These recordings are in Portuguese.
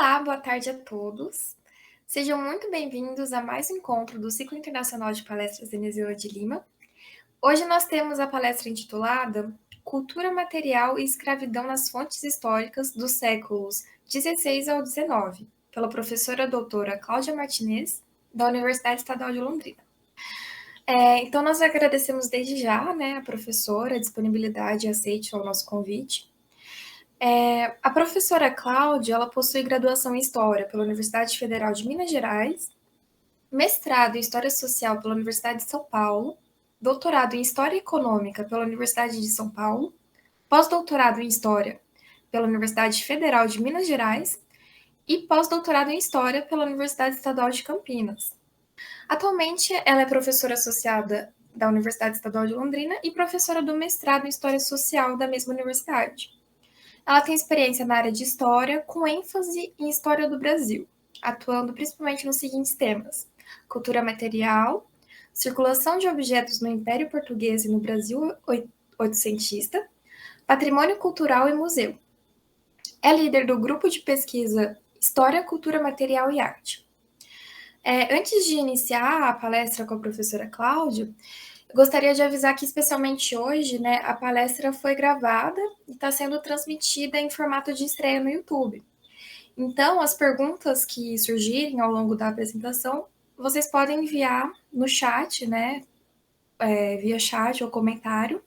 Olá, boa tarde a todos. Sejam muito bem-vindos a mais um encontro do Ciclo Internacional de Palestras Enesila de Lima. Hoje nós temos a palestra intitulada Cultura Material e Escravidão nas Fontes Históricas dos séculos XVI ao XIX, pela professora doutora Cláudia Martinez, da Universidade Estadual de Londrina. Então, nós agradecemos desde já, a professora, a disponibilidade e aceite ao nosso convite. A professora Cláudia, ela possui graduação em História pela Universidade Federal de Minas Gerais, mestrado em História Social pela Universidade de São Paulo, doutorado em História Econômica pela Universidade de São Paulo, pós-doutorado em História pela Universidade Federal de Minas Gerais e pós-doutorado em História pela Universidade Estadual de Campinas. Atualmente, ela é professora associada da Universidade Estadual de Londrina e professora do mestrado em História Social da mesma universidade. Ela tem experiência na área de História, com ênfase em História do Brasil, atuando principalmente nos seguintes temas: cultura material, circulação de objetos no Império Português e no Brasil oitocentista, patrimônio cultural e museu. É líder do grupo de pesquisa História, Cultura Material e Arte. Antes de iniciar a palestra com a professora Cláudia, gostaria de avisar que, especialmente hoje, a palestra foi gravada e está sendo transmitida em formato de estreia no YouTube. Então, as perguntas que surgirem ao longo da apresentação, vocês podem enviar no chat, via chat ou comentário,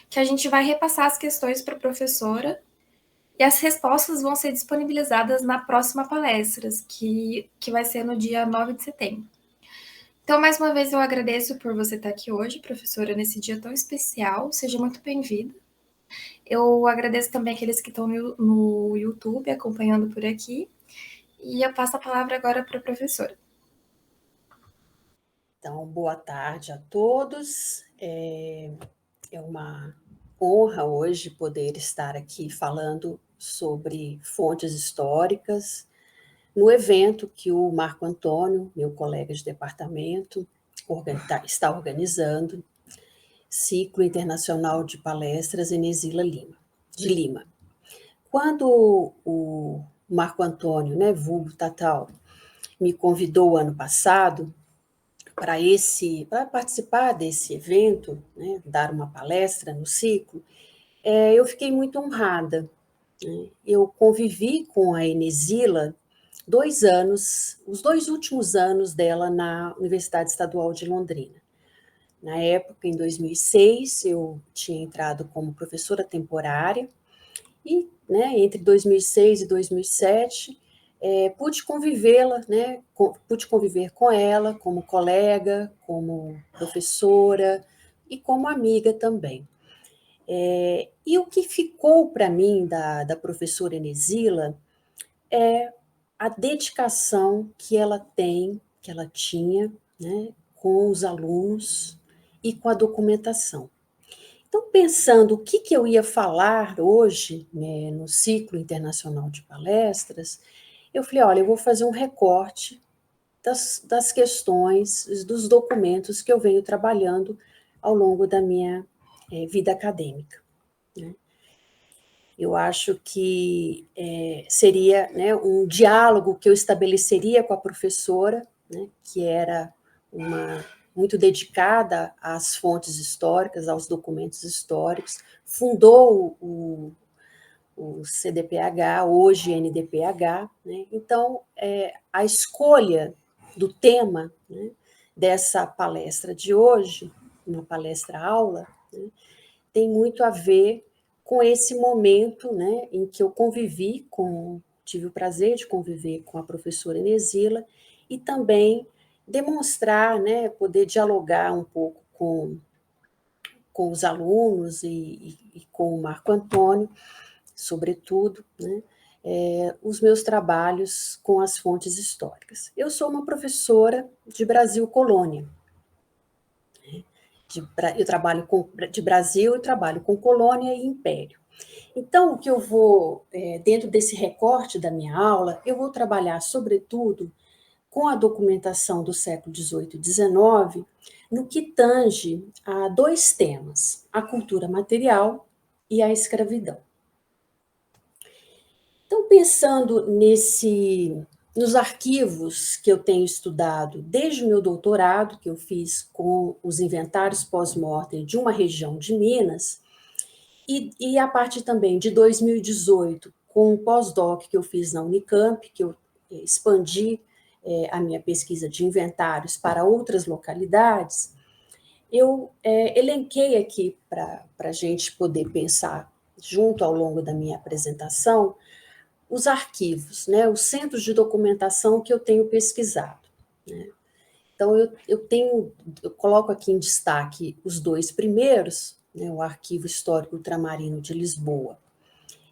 que a gente vai repassar as questões para a professora e as respostas vão ser disponibilizadas na próxima palestra, que vai ser no dia 9 de setembro. Então, mais uma vez, eu agradeço por você estar aqui hoje, professora, nesse dia tão especial. Seja muito bem-vinda. Eu agradeço também aqueles que estão no YouTube acompanhando por aqui. E eu passo a palavra agora para a professora. Então, boa tarde a todos. É uma honra hoje poder estar aqui falando sobre fontes históricas no evento que o Marco Antônio, meu colega de departamento, está organizando, Ciclo Internacional de Palestras Enesila de Lima. Quando o Marco Antônio, vulgo Tatal, me convidou ano passado para participar desse evento, dar uma palestra no ciclo, eu fiquei muito honrada. Eu convivi com a Enesila 2 anos, os 2 últimos anos dela na Universidade Estadual de Londrina. Na época, em 2006, eu tinha entrado como professora temporária e, entre 2006 e 2007, pude pude conviver com ela como colega, como professora e como amiga também. E o que ficou para mim da professora Enesila é a dedicação que ela tinha, com os alunos e com a documentação. Então, pensando o que eu ia falar hoje, no Ciclo Internacional de Palestras, eu falei, olha, eu vou fazer um recorte das questões, dos documentos que eu venho trabalhando ao longo da minha vida acadêmica. Eu acho que seria um diálogo que eu estabeleceria com a professora, que era muito dedicada às fontes históricas, aos documentos históricos, fundou o CDPH, hoje NDPH. Então, a escolha do tema dessa palestra de hoje, uma palestra-aula, tem muito a ver com esse momento em que eu tive o prazer de conviver com a professora Enesila e também demonstrar, poder dialogar um pouco com os alunos e com o Marco Antônio, sobretudo, os meus trabalhos com as fontes históricas. Eu sou uma professora de Brasil Colônia. Eu trabalho de Brasil, eu trabalho com colônia e império. Então, o que eu vou, dentro desse recorte da minha aula, eu vou trabalhar, sobretudo, com a documentação do século XVIII e XIX, no que tange a 2 temas, a cultura material e a escravidão. Então, pensando nos arquivos que eu tenho estudado desde o meu doutorado, que eu fiz com os inventários pós-mortem de uma região de Minas, e a partir também de 2018, com o pós-doc que eu fiz na Unicamp, que eu expandi a minha pesquisa de inventários para outras localidades, eu elenquei aqui para a gente poder pensar junto ao longo da minha apresentação os arquivos, né, os centros de documentação que eu tenho pesquisado. Né? Então, eu coloco aqui em destaque os dois primeiros, né, o Arquivo Histórico Ultramarino de Lisboa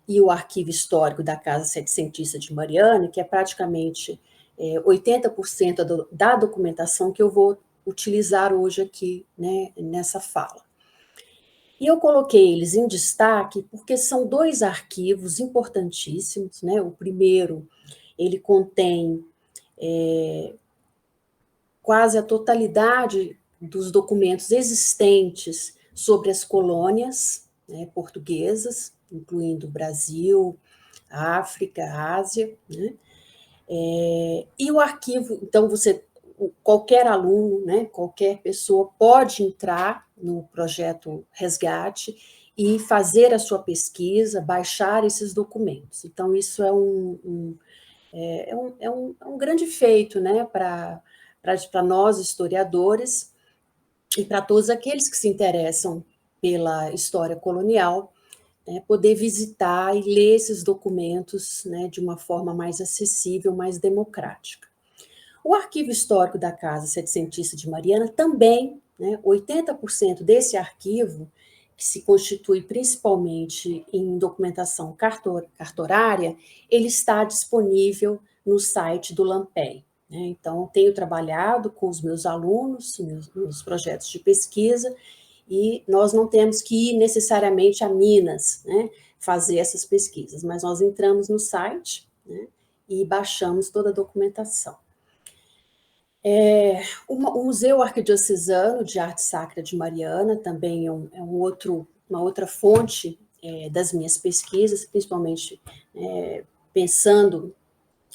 e o Arquivo Histórico da Casa Setecentista de Mariana, que é praticamente 80% da documentação que eu vou utilizar hoje aqui, né, nessa fala. E eu coloquei eles em destaque porque são dois arquivos importantíssimos, né? O primeiro, ele contém quase a totalidade dos documentos existentes sobre as colônias, né, portuguesas, incluindo Brasil, África, Ásia, né? E o arquivo, então qualquer aluno, né, qualquer pessoa pode entrar no projeto Resgate e fazer a sua pesquisa, baixar esses documentos. Então, isso é um grande feito, né, para nós historiadores e para todos aqueles que se interessam pela história colonial, né, poder visitar e ler esses documentos, né, de uma forma mais acessível, mais democrática. O arquivo histórico da Casa Setecentista de Mariana também, né, 80% desse arquivo, que se constitui principalmente em documentação cartorária, ele está disponível no site do LAMPEI. Né? Então, tenho trabalhado com os meus alunos nos projetos de pesquisa, e nós não temos que ir necessariamente a Minas, né, fazer essas pesquisas, mas nós entramos no site, né, e baixamos toda a documentação. O Museu Arquidiocesano de Arte Sacra de Mariana também uma outra fonte das minhas pesquisas, principalmente pensando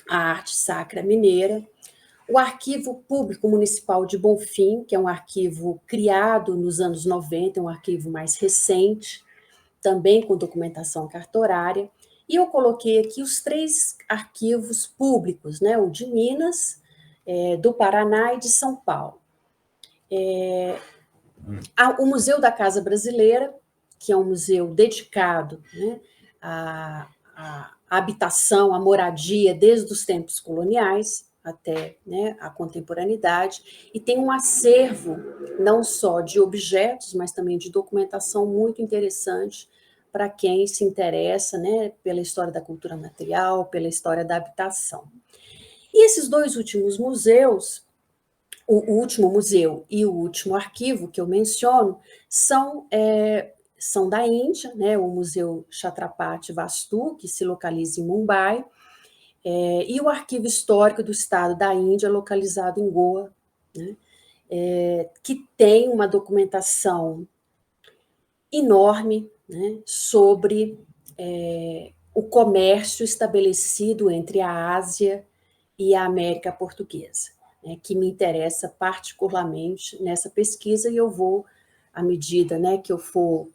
a arte sacra mineira. O Arquivo Público Municipal de Bonfim, que é um arquivo criado nos anos 90, um arquivo mais recente, também com documentação cartorária. E eu coloquei aqui os 3 arquivos públicos, né, o de Minas, do Paraná e de São Paulo. O Museu da Casa Brasileira, que é um museu dedicado, né, à habitação, à moradia desde os tempos coloniais até, né, a contemporaneidade, e tem um acervo não só de objetos, mas também de documentação muito interessante para quem se interessa, né, pela história da cultura material, pela história da habitação. E esses 2 últimos museus, o último museu e o último arquivo que eu menciono, são da Índia, né, o Museu Chhatrapati Vastu, que se localiza em Mumbai, e o Arquivo Histórico do Estado da Índia, localizado em Goa, né, que tem uma documentação enorme, né, sobre o comércio estabelecido entre a Ásia e a América Portuguesa, né, que me interessa particularmente nessa pesquisa, e eu vou, à medida, né, que eu for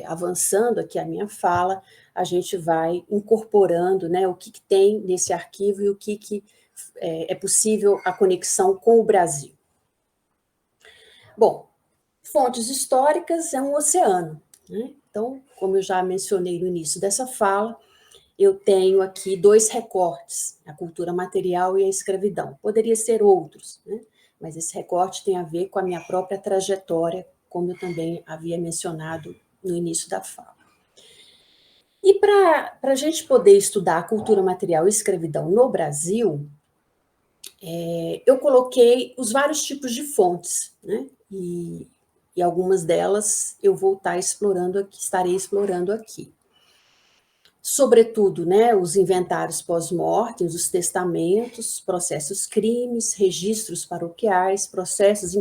avançando aqui a minha fala, a gente vai incorporando, né, o que tem nesse arquivo e o que é possível a conexão com o Brasil. Bom, fontes históricas é um oceano, né? Então, como eu já mencionei no início dessa fala, eu tenho aqui 2 recortes, a cultura material e a escravidão. Poderia ser outros, né? Mas esse recorte tem a ver com a minha própria trajetória, como eu também havia mencionado no início da fala. E para a gente poder estudar a cultura material e escravidão no Brasil, eu coloquei os vários tipos de fontes, né? E algumas delas eu vou estar explorando aqui, estarei explorando aqui. Sobretudo, né, os inventários pós-mortem, os testamentos, processos crimes, registros paroquiais, processos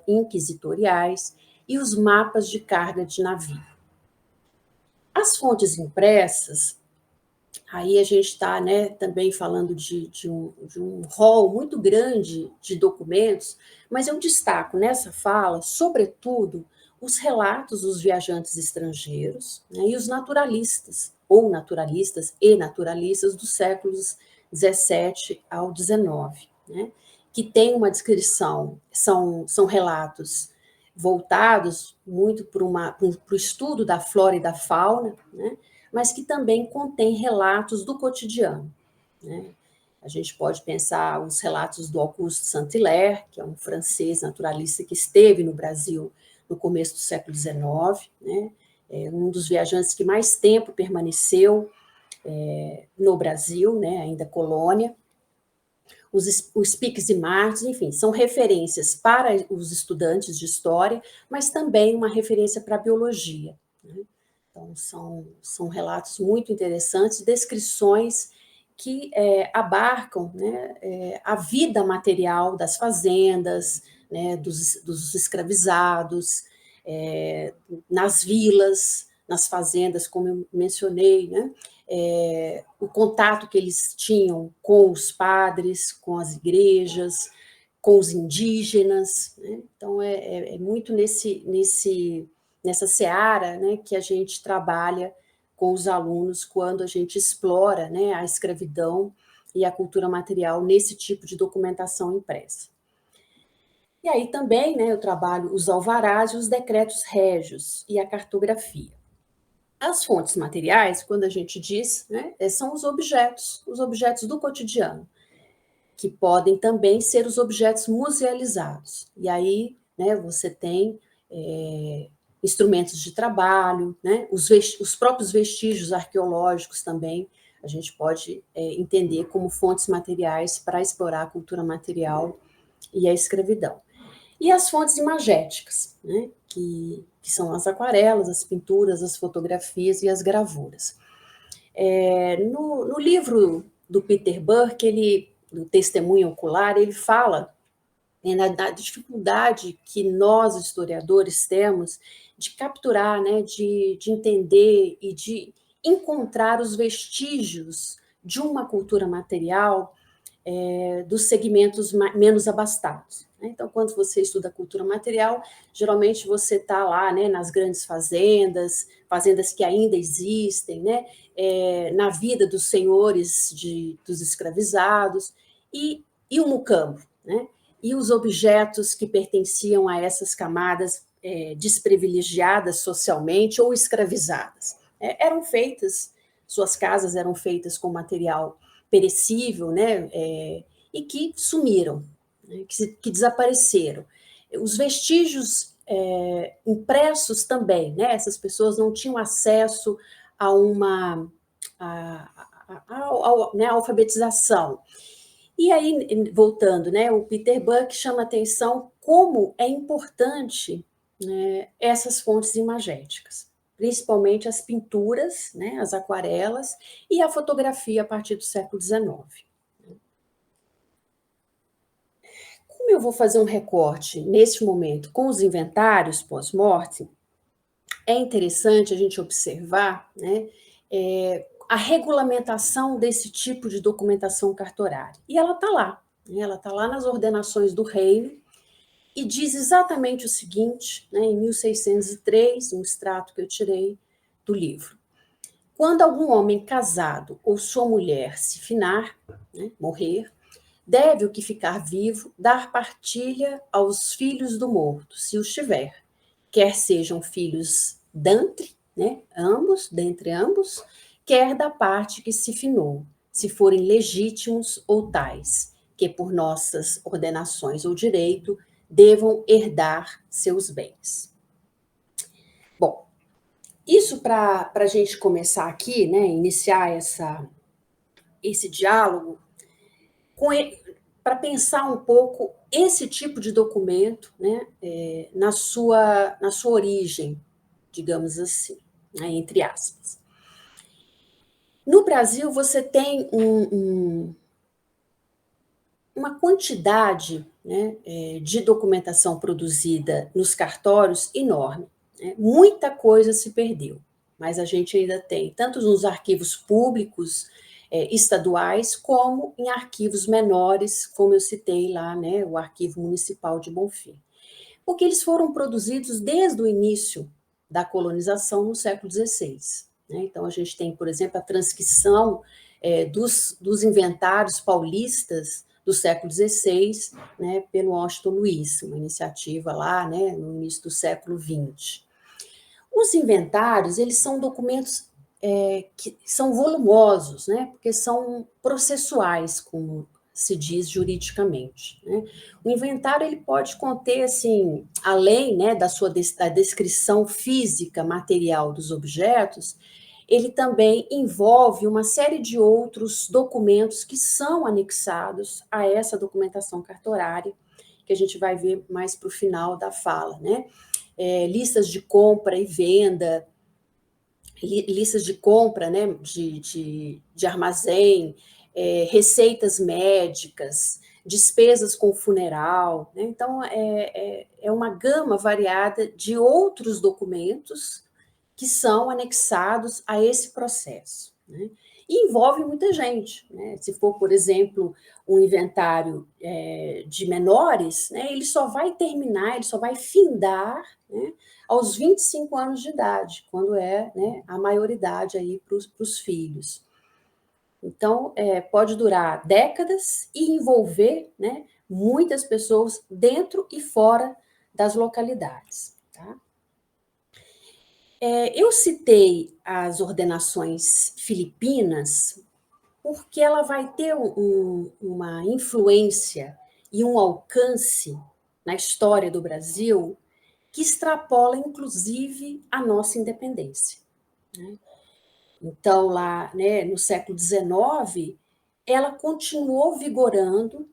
inquisitoriais e os mapas de carga de navio. As fontes impressas, Aí a gente está, né, também falando de um rol muito grande de documentos, mas eu destaco nessa fala, sobretudo, os relatos dos viajantes estrangeiros, né, e os naturalistas, ou naturalistas e naturalistas dos séculos 17 ao 19, né, que tem uma descrição, são relatos voltados muito para o estudo da flora e da fauna, né, mas que também contém relatos do cotidiano, né? A gente pode pensar os relatos do Auguste Saint-Hilaire, que é um francês naturalista que esteve no Brasil no começo do século XIX, né? É um dos viajantes que mais tempo permaneceu no Brasil, né? Ainda colônia. Os Piques e Martes, enfim, são referências para os estudantes de história, mas também uma referência para a biologia, né? Então, são relatos muito interessantes, descrições que abarcam, né, a vida material das fazendas, né, dos escravizados, nas vilas, nas fazendas, como eu mencionei, né, o contato que eles tinham com os padres, com as igrejas, com os indígenas, né? Então, é muito nessa seara, né, que a gente trabalha com os alunos quando a gente explora, né, a escravidão e a cultura material nesse tipo de documentação impressa. E aí também, né, eu trabalho os alvarás e os decretos régios e a cartografia. As fontes materiais, quando a gente diz, né, são os objetos do cotidiano, que podem também ser os objetos musealizados. E aí, né, você tem instrumentos de trabalho, né, os próprios vestígios arqueológicos também, a gente pode entender como fontes materiais para explorar a cultura material e a escravidão. E as fontes imagéticas, né, que são as aquarelas, as pinturas, as fotografias e as gravuras. No livro do Peter Burke, do Testemunho Ocular, ele fala da dificuldade que nós, historiadores, temos de capturar, né, de entender e de encontrar os vestígios de uma cultura material dos segmentos menos abastados. Então, quando você estuda cultura material, geralmente você está lá, né, nas grandes fazendas, fazendas que ainda existem, né, na vida dos senhores dos escravizados, e o mucambo, né, e os objetos que pertenciam a essas camadas desprivilegiadas socialmente ou escravizadas. Suas casas eram feitas com material perecível, né, e que sumiram, né, que desapareceram. Os vestígios impressos também, né, essas pessoas não tinham acesso a uma né, alfabetização. E aí, voltando, né, o Peter Buck chama atenção como é importante, né, essas fontes imagéticas, principalmente as pinturas, né, as aquarelas e a fotografia a partir do século XIX. Como eu vou fazer um recorte neste momento com os inventários pós-morte, é interessante a gente observar, né, a regulamentação desse tipo de documentação cartorária. E ela está lá, né, ela está lá nas ordenações do reino, e diz exatamente o seguinte, né, em 1603, um extrato que eu tirei do livro. Quando algum homem casado ou sua mulher se finar, né, morrer, deve o que ficar vivo dar partilha aos filhos do morto, se os tiver, quer sejam filhos dentre ambos, quer da parte que se finou, se forem legítimos ou tais, que por nossas ordenações ou direito devam herdar seus bens. Bom, isso para a gente começar aqui, né, iniciar esse diálogo, para pensar um pouco esse tipo de documento, né, na sua origem, digamos assim, né, entre aspas. No Brasil, você tem uma quantidade, né, de documentação produzida nos cartórios enorme, né? Muita coisa se perdeu. mas a gente ainda tem, tanto nos arquivos públicos estaduais, como em arquivos menores, como eu citei lá, né, o Arquivo Municipal de Bonfim. Porque eles foram produzidos desde o início da colonização no século XVI. Né? Então, a gente tem, por exemplo, a transcrição dos inventários paulistas do século XVI, né, pelo Washington Luiz, uma iniciativa lá, né, no início do século XX. Os inventários, eles são documentos que são volumosos, né, porque são processuais, como se diz juridicamente. Né? O inventário ele pode conter, assim, além, né, da descrição física, material dos objetos, ele também envolve uma série de outros documentos que são anexados a essa documentação cartorária, que a gente vai ver mais para o final da fala, né? Listas de compra e venda, listas de compra, né, de armazém, receitas médicas, despesas com funeral. Né? Então, é uma gama variada de outros documentos que são anexados a esse processo. Né? E envolve muita gente. Né? Se for, por exemplo, um inventário de menores, né, ele só vai terminar, ele só vai findar, né, aos 25 anos de idade, quando é, né, a maioridade aí para os filhos. Então, pode durar décadas e envolver, né, muitas pessoas dentro e fora das localidades. Tá? Eu citei as ordenações filipinas porque ela vai ter uma influência e um alcance na história do Brasil que extrapola, inclusive, a nossa independência. Né? Então, lá, né, no século XIX, ela continuou vigorando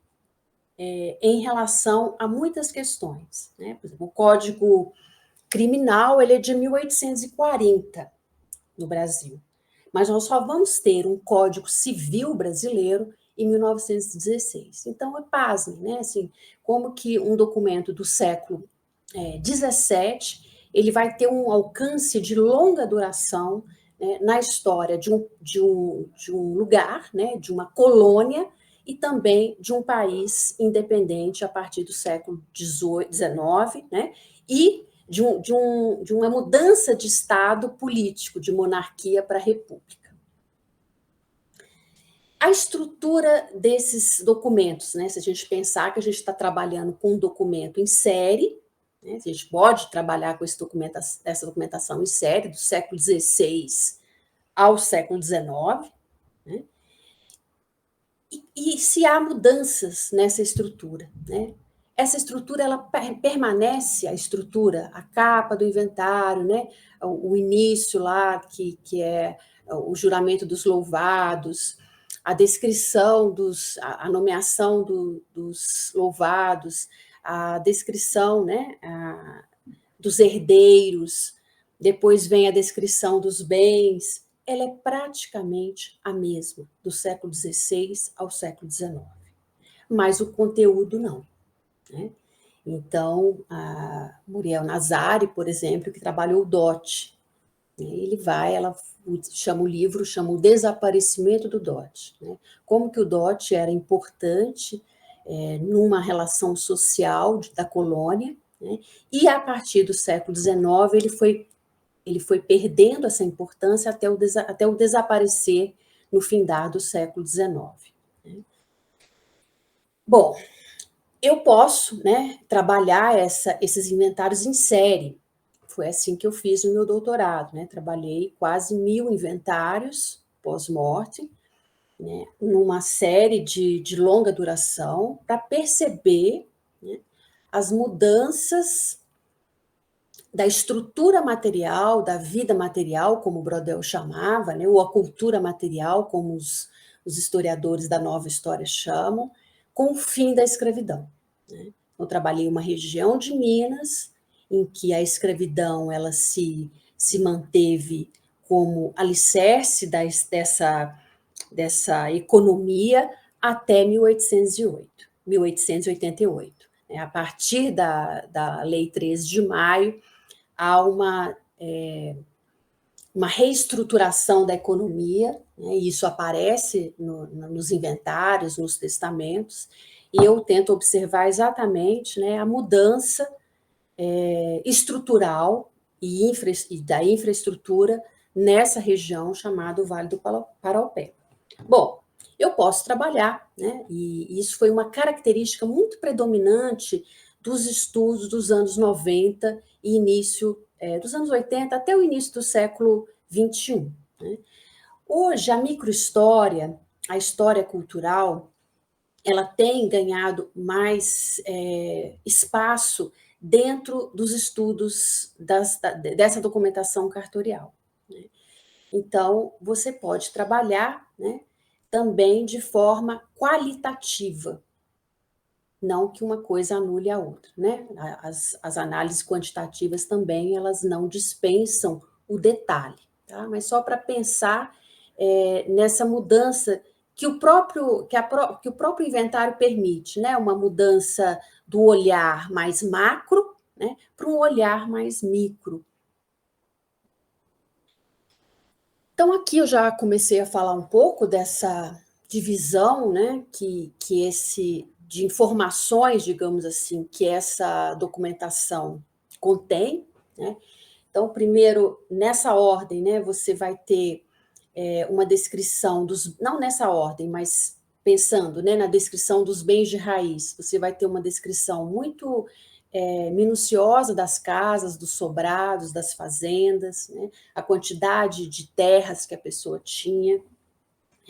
em relação a muitas questões. Né? Por exemplo, o Código Criminal ele é de 1840 no Brasil, mas nós só vamos ter um Código Civil brasileiro em 1916. Então, pasmem, né? Assim, como que um documento do século 17, ele vai ter um alcance de longa duração, né, na história de um lugar, né, de uma colônia, e também de um país independente a partir do século XIX, né, e de uma mudança de Estado político, de monarquia para república. A estrutura desses documentos, né, se a gente pensar que a gente está trabalhando com um documento em série, né, a gente pode trabalhar com essa documentação em série, do século XVI ao século XIX, né, e se há mudanças nessa estrutura. Né? Essa estrutura ela permanece, a estrutura, a capa do inventário, né, o início lá, que é o juramento dos louvados, a descrição a nomeação dos louvados, a descrição, né, dos herdeiros, depois vem a descrição dos bens, ela é praticamente a mesma, do século XVI ao século XIX. Mas o conteúdo não. Né? Então, a Muriel Nazari, por exemplo, que trabalhou o DOT, ela chama o livro, chama o desaparecimento do DOT. Né? Como que o DOT era importante numa relação social da colônia, né? E a partir do século XIX ele foi perdendo essa importância até o desaparecer no findar do século XIX. Né? Bom, eu posso, né, trabalhar esses inventários em série. Foi assim que eu fiz o meu doutorado. Né? Trabalhei quase 1000 inventários pós-morte, né, numa série de longa duração, para perceber, né, as mudanças da estrutura material, da vida material, como Brodel chamava, né, ou a cultura material, como os historiadores da nova história chamam, com o fim da escravidão. Né? Eu trabalhei em uma região de Minas em que a escravidão ela se manteve como alicerce dessa economia até 1888. Né? A partir da Lei 13 de Maio, há uma reestruturação da economia, né, e isso aparece nos inventários, nos testamentos, e eu tento observar exatamente, né, a mudança estrutural e da infraestrutura nessa região chamada Vale do Paraopeba. Bom, eu posso trabalhar, né, e isso foi uma característica muito predominante dos estudos dos anos 90 e início dos anos 80 até o início do século 21. Né? Hoje, a microhistória, a história cultural, ela tem ganhado mais espaço dentro dos estudos dessa documentação cartorial. Né? Então, você pode trabalhar, né, também de forma qualitativa, não que uma coisa anule a outra, né? As análises quantitativas também, elas não dispensam o detalhe, tá? Mas só para pensar nessa mudança que o próprio inventário permite, né? Uma mudança do olhar mais macro, né, para um olhar mais micro. Então, aqui eu já comecei a falar um pouco dessa divisão, né, de informações, digamos assim, que essa documentação contém, né? Então, primeiro, nessa ordem, né, você vai ter uma descrição não nessa ordem, mas pensando, né, na descrição dos bens de raiz, você vai ter uma descrição muito minuciosa das casas, dos sobrados, das fazendas, né, a quantidade de terras que a pessoa tinha,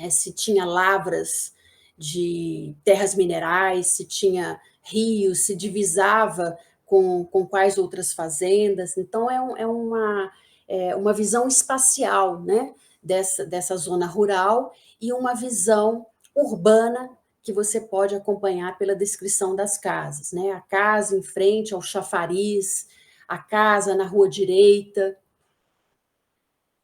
se tinha lavras de terras minerais, se tinha rios, se divisava com quais outras fazendas. Então, uma visão espacial, né, dessa zona rural e uma visão urbana que você pode acompanhar pela descrição das casas, né? A casa em frente ao chafariz, a casa na rua direita.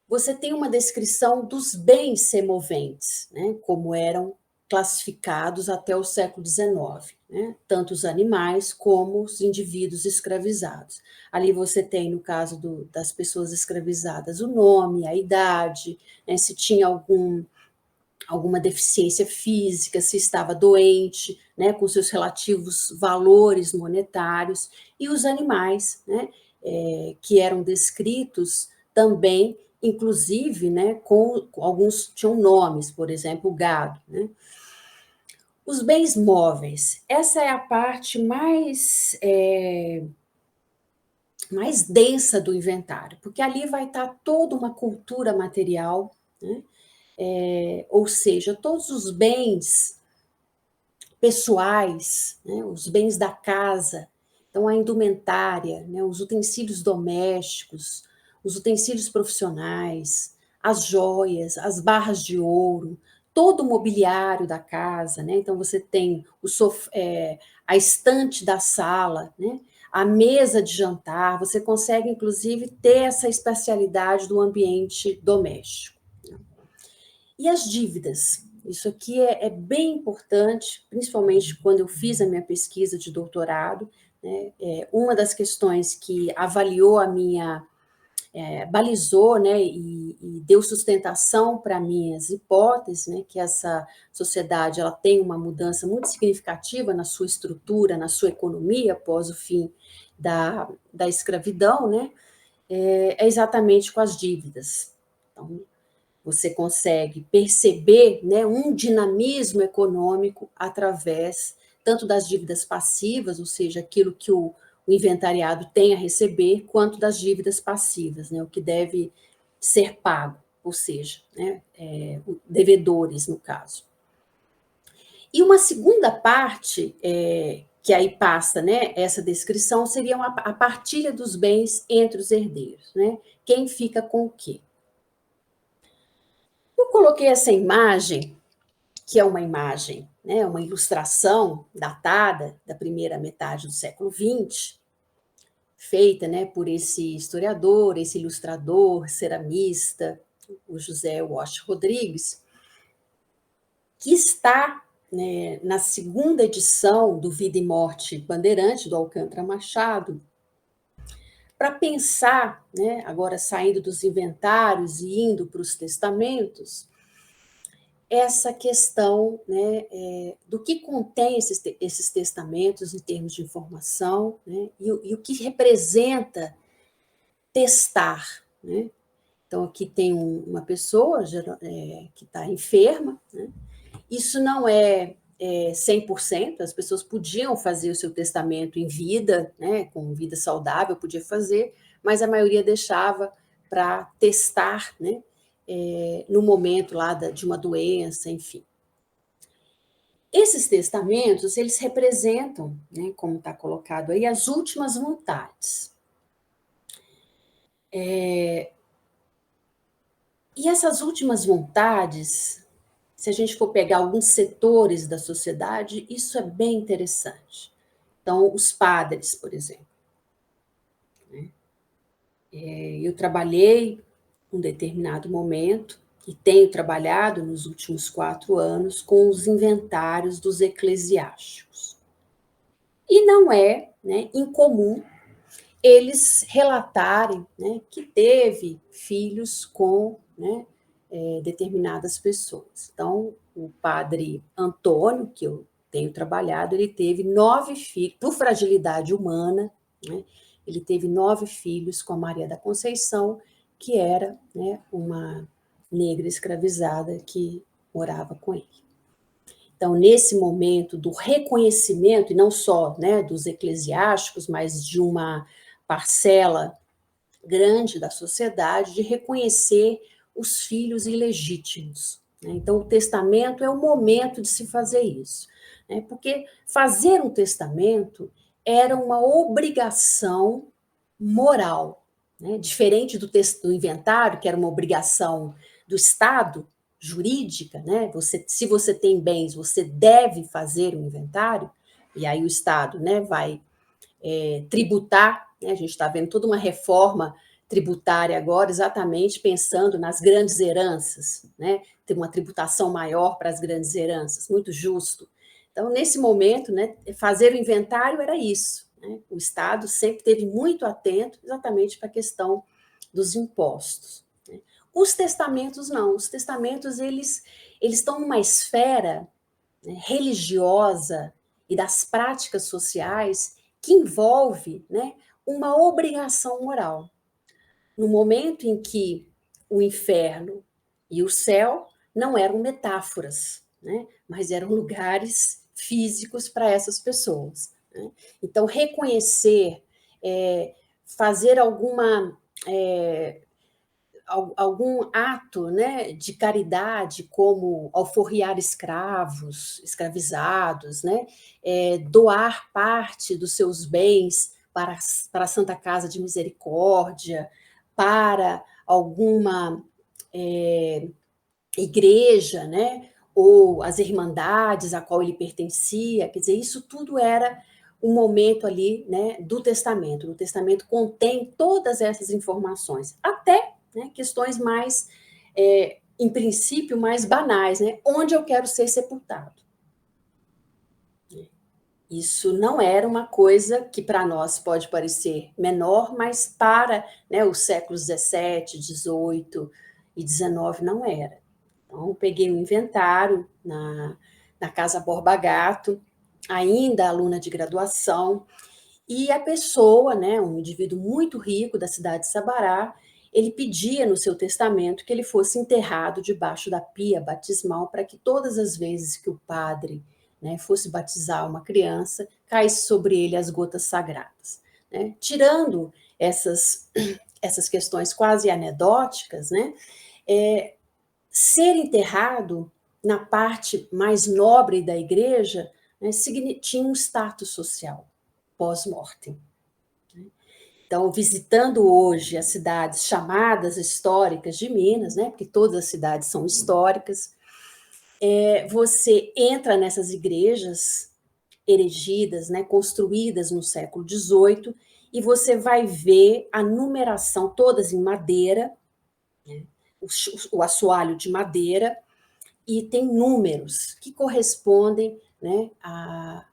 Você tem uma descrição dos bens semoventes, né? Como eram classificados até o século XIX, né? Tanto os animais como os indivíduos escravizados. Ali você tem, no caso das pessoas escravizadas, o nome, a idade, né? Se tinha alguma deficiência física, se estava doente, né, com seus relativos valores monetários, e os animais, né, que eram descritos também, inclusive, né, com alguns tinham nomes, por exemplo, o gado. Né. Os bens móveis, essa é a parte mais densa do inventário, porque ali vai estar toda uma cultura material, né, ou seja, todos os bens pessoais, né, os bens da casa, então a indumentária, né, os utensílios domésticos, os utensílios profissionais, as joias, as barras de ouro, todo o mobiliário da casa, né? Então você tem a estante da sala, né? A mesa de jantar, você consegue inclusive ter essa espacialidade do ambiente doméstico. E as dívidas? Isso aqui é bem importante, principalmente quando eu fiz a minha pesquisa de doutorado. Né? Uma das questões que avaliou balizou, né, e deu sustentação para minhas hipóteses, né, que essa sociedade ela tem uma mudança muito significativa na sua estrutura, na sua economia após o fim da escravidão, né, exatamente com as dívidas. Então, você consegue perceber, né, um dinamismo econômico através tanto das dívidas passivas, ou seja, aquilo que o inventariado tem a receber, quanto das dívidas passivas, né, o que deve ser pago, ou seja, né, devedores, no caso. E uma segunda parte, que aí passa, né, essa descrição, seria a partilha dos bens entre os herdeiros. Né? Quem fica com o quê? Eu coloquei essa imagem, que é uma imagem, né, uma ilustração datada da primeira metade do século XX, feita, né, por esse historiador, esse ilustrador, ceramista, o José Wash Rodrigues, que está, né, na segunda edição do Vida e Morte Bandeirante, do Alcântara Machado, para pensar, né, agora saindo dos inventários e indo para os testamentos, essa questão, né, do que contém esses testamentos em termos de informação, né, e o que representa testar, né? Então, aqui tem uma pessoa que está enferma, né? Isso não é 100%, as pessoas podiam fazer o seu testamento em vida, né, com vida saudável, podia fazer, mas a maioria deixava para testar, né, no momento lá de uma doença, enfim. Esses testamentos, eles representam, né, como está colocado aí, as últimas vontades. E essas últimas vontades, se a gente for pegar alguns setores da sociedade, isso é bem interessante. Então, os padres, por exemplo. Eu trabalhei um determinado momento, e tenho trabalhado nos últimos 4 anos, com os inventários dos eclesiásticos. E não é, né, incomum eles relatarem, né, que teve filhos com, né, determinadas pessoas. Então, o padre Antônio, que eu tenho trabalhado, ele teve 9 filhos, por fragilidade humana, né, ele teve 9 filhos com a Maria da Conceição, que era, né, uma negra escravizada que morava com ele. Então, nesse momento do reconhecimento, e não só, né, dos eclesiásticos, mas de uma parcela grande da sociedade, de reconhecer os filhos ilegítimos, né? Então, o testamento é o momento de se fazer isso, né? Porque fazer um testamento era uma obrigação moral, né? Diferente do inventário, que era uma obrigação do Estado, jurídica, né? Se você tem bens, você deve fazer um inventário, e aí o Estado, né, vai tributar, né? A gente está vendo toda uma reforma tributária agora, exatamente pensando nas grandes heranças, né? Ter uma tributação maior para as grandes heranças, muito justo. Então, nesse momento, né, fazer o inventário era isso, né? O Estado sempre esteve muito atento exatamente para a questão dos impostos, né? Os testamentos não, os testamentos eles estão numa esfera, né, religiosa e das práticas sociais que envolve, né, uma obrigação moral. No momento em que o inferno e o céu não eram metáforas, né, mas eram lugares físicos para essas pessoas, né? Então, reconhecer, fazer algum ato, né, de caridade, como alforriar escravos, escravizados, né, doar parte dos seus bens para a Santa Casa de Misericórdia, para alguma igreja, né, ou as irmandades a qual ele pertencia, quer dizer, isso tudo era um momento ali, né, do testamento. O testamento contém todas essas informações, até, né, questões mais, em princípio, mais banais, né? Onde eu quero ser sepultado. Isso não era uma coisa que para nós pode parecer menor, mas para, né, os séculos XVII, XVIII e XIX não era. Então, eu peguei um inventário na Casa Borba Gato, ainda aluna de graduação, e a pessoa, né, um indivíduo muito rico da cidade de Sabará, ele pedia no seu testamento que ele fosse enterrado debaixo da pia batismal para que todas as vezes que o padre, né, fosse batizar uma criança, caísse sobre ele as gotas sagradas, né? Tirando essas questões quase anedóticas, né, ser enterrado na parte mais nobre da igreja, né, tinha um status social pós-mortem. Então, visitando hoje as cidades chamadas históricas de Minas, né, porque todas as cidades são históricas, você entra nessas igrejas erigidas, né, construídas no século XVIII, e você vai ver a numeração, todas em madeira, né, o assoalho de madeira, e tem números que correspondem, né,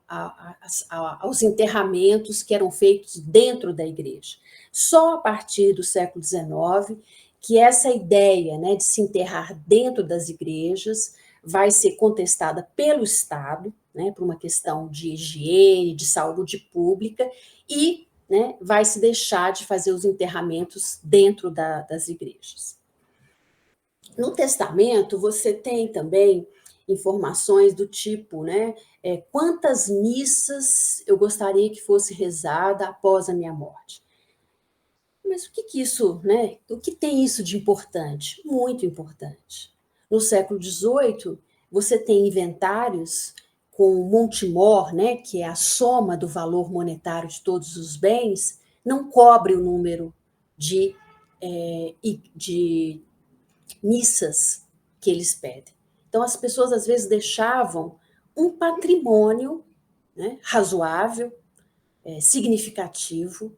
aos enterramentos que eram feitos dentro da igreja. Só a partir do século XIX que essa ideia, né, de se enterrar dentro das igrejas vai ser contestada pelo Estado, né, por uma questão de higiene, de saúde pública, e, né, vai se deixar de fazer os enterramentos dentro das igrejas. No testamento, você tem também informações do tipo, né, quantas missas eu gostaria que fosse rezada após a minha morte. Mas o que isso, né? O que tem isso de importante? Muito importante. No século XVIII, você tem inventários com Montemor, né, que é a soma do valor monetário de todos os bens, não cobre o número de missas que eles pedem. Então, as pessoas às vezes deixavam um patrimônio, né, razoável, significativo,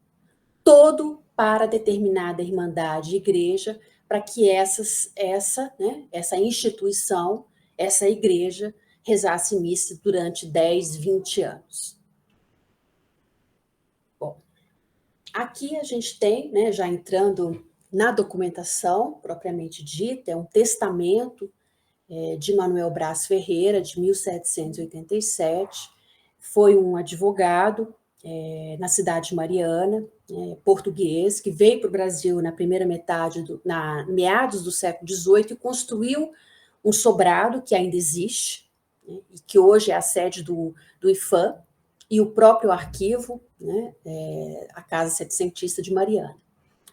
todo para determinada irmandade e igreja, para que essa instituição, essa igreja, rezasse missa durante 10, 20 anos. Bom, aqui a gente tem, né, já entrando na documentação propriamente dita, é um testamento de Manuel Braz Ferreira, de 1787, foi um advogado na cidade de Mariana, português, que veio para o Brasil na primeira metade, meados do século XVIII, e construiu um sobrado que ainda existe, né, e que hoje é a sede do IFAM, e o próprio arquivo, né, a Casa Setecentista de Mariana.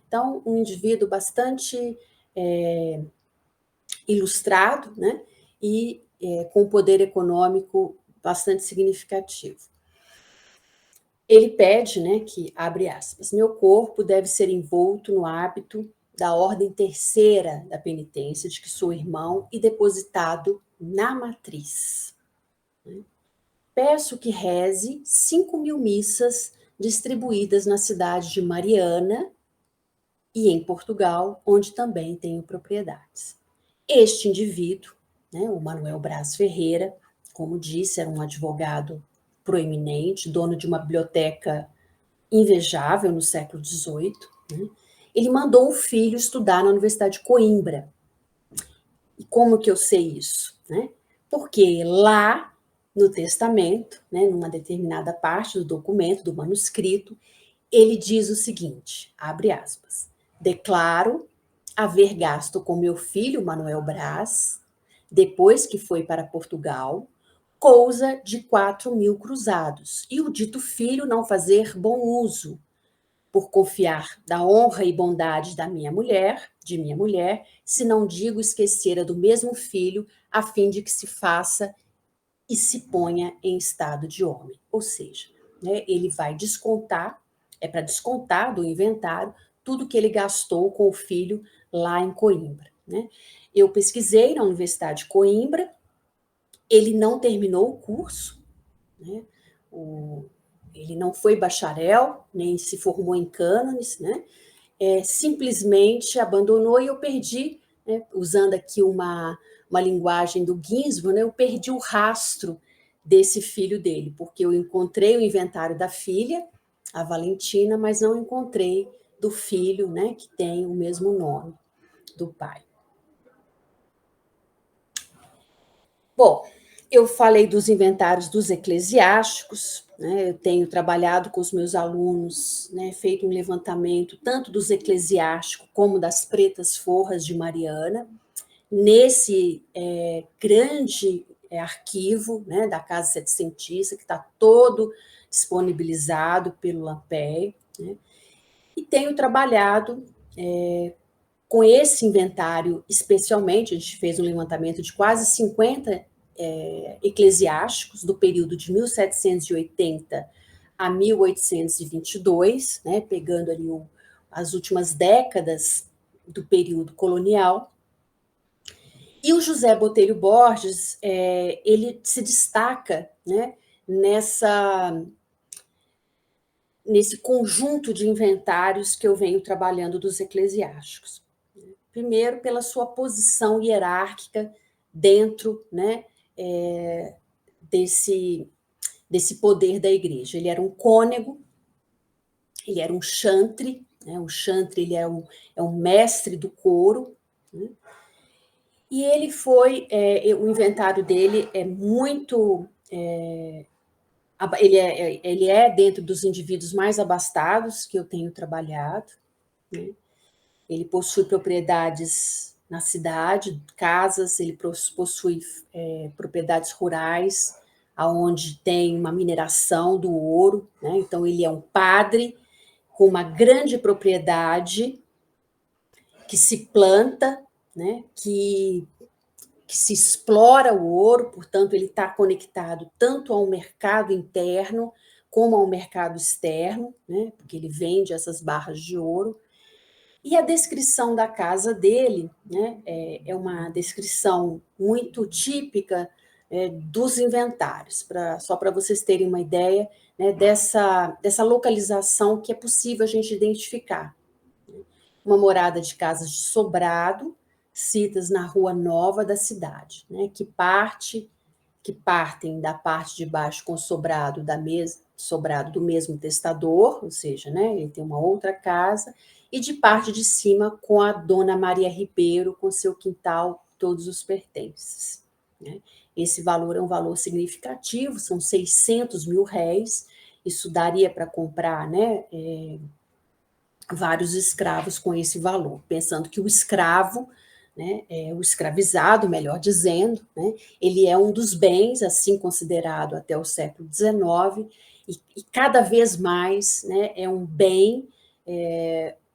Então, um indivíduo bastante ilustrado, né, e com poder econômico bastante significativo. Ele pede, né, que, abre aspas, meu corpo deve ser envolto no hábito da ordem terceira da penitência, de que sou irmão, e depositado na matriz. Peço que reze 5.000 missas distribuídas na cidade de Mariana e em Portugal, onde também tenho propriedades. Este indivíduo, né, o Manuel Braz Ferreira, como disse, era um advogado proeminente, dono de uma biblioteca invejável no século XVIII. Né? Ele mandou o filho estudar na Universidade de Coimbra. E como que eu sei isso? Né? Porque lá no testamento, né, numa determinada parte do documento, do manuscrito, ele diz o seguinte, abre aspas, declaro haver gasto com meu filho, Manuel Braz, depois que foi para Portugal, coisa de 4.000 cruzados, e o dito filho não fazer bom uso, por confiar da honra e bondade de minha mulher, se não digo esquecera do mesmo filho, a fim de que se faça e se ponha em estado de homem. Ou seja, né, ele vai descontar, é para descontar do inventário tudo que ele gastou com o filho lá em Coimbra. Né? Eu pesquisei na Universidade de Coimbra, ele não terminou o curso, né? Ele não foi bacharel, nem se formou em cânones, né? Simplesmente abandonou e eu perdi, né, usando aqui uma linguagem do Ginsburg, né, eu perdi o rastro desse filho dele, porque eu encontrei o inventário da filha, a Valentina, mas não encontrei do filho, né, que tem o mesmo nome do pai. Bom, eu falei dos inventários dos eclesiásticos, né? Eu tenho trabalhado com os meus alunos, né, feito um levantamento tanto dos eclesiásticos como das pretas forras de Mariana, nesse grande arquivo, né, da Casa Setecentista, que está todo disponibilizado pelo LAMPEI, né? E tenho trabalhado com esse inventário, especialmente, a gente fez um levantamento de quase 50 eclesiásticos do período de 1780 a 1822, né, pegando ali as últimas décadas do período colonial. E o José Botelho Borges, ele se destaca, né, nesse conjunto de inventários que eu venho trabalhando dos eclesiásticos. Primeiro, pela sua posição hierárquica dentro, né, desse poder da igreja. Ele era um cônego, ele era um chantre, né? O chantre ele é um mestre do couro, né? E ele foi, o inventário dele é muito, ele é dentro dos indivíduos mais abastados que eu tenho trabalhado, né? Ele possui propriedades na cidade, casas, ele possui propriedades rurais, aonde tem uma mineração do ouro, né? Então ele é um padre com uma grande propriedade que se planta, né? Que se explora o ouro, portanto, ele está conectado tanto ao mercado interno como ao mercado externo, né? Porque ele vende essas barras de ouro. E a descrição da casa dele, né, é uma descrição muito típica dos inventários, só para vocês terem uma ideia, né, dessa localização que é possível a gente identificar. Uma morada de casas de sobrado, citas na Rua Nova da cidade, né, que partem da parte de baixo com sobrado do mesmo testador, ou seja, né, ele tem uma outra casa, e de parte de cima com a dona Maria Ribeiro, com seu quintal, todos os pertences, né? Esse valor é um valor significativo, são 600 mil réis, isso daria para comprar, né, vários escravos com esse valor, pensando que o escravo, né, o escravizado, melhor dizendo, né, ele é um dos bens, assim considerado até o século XIX, e cada vez mais, né, é um bem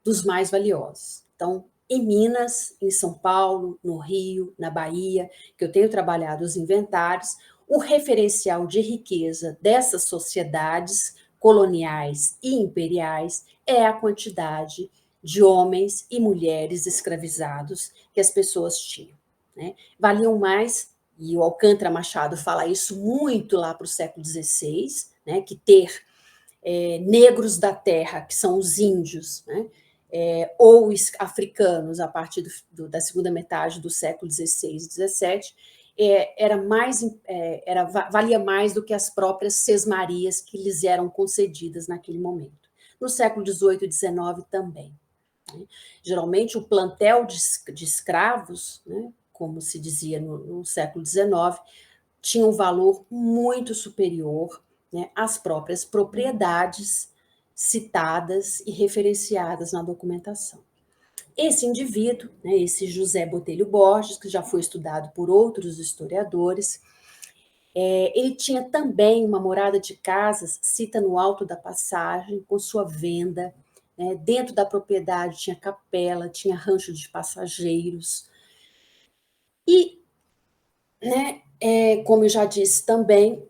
dos mais valiosos. Então, em Minas, em São Paulo, no Rio, na Bahia, que eu tenho trabalhado os inventários, o referencial de riqueza dessas sociedades coloniais e imperiais é a quantidade de homens e mulheres escravizados que as pessoas tinham, né? Valiam mais, e o Alcântara Machado fala isso muito lá para o século XVI, né, que ter negros da terra, que são os índios, né, ou africanos, a partir da segunda metade do século XVI e XVII, valia mais do que as próprias sesmarias que lhes eram concedidas naquele momento. No século XVIII e XIX também, né? Geralmente, o plantel de escravos, né, como se dizia no século XIX, tinha um valor muito superior, né, às próprias propriedades citadas e referenciadas na documentação. Esse indivíduo, né, esse José Botelho Borges, que já foi estudado por outros historiadores, ele tinha também uma morada de casas, cita no Alto da Passagem, com sua venda, né, dentro da propriedade tinha capela, tinha rancho de passageiros, e, né, como eu já disse também,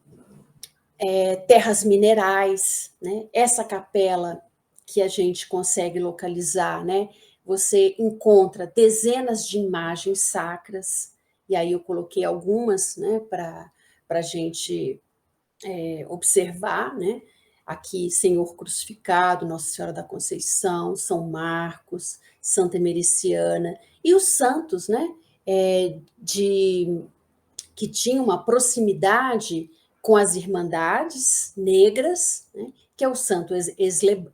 terras minerais, né? Essa capela que a gente consegue localizar, né? Você encontra dezenas de imagens sacras, e aí eu coloquei algumas, né, para a gente observar, né? Aqui, Senhor Crucificado, Nossa Senhora da Conceição, São Marcos, Santa Emericiana, e os santos, né? Que tinham uma proximidade com as irmandades negras, né, que é o Santo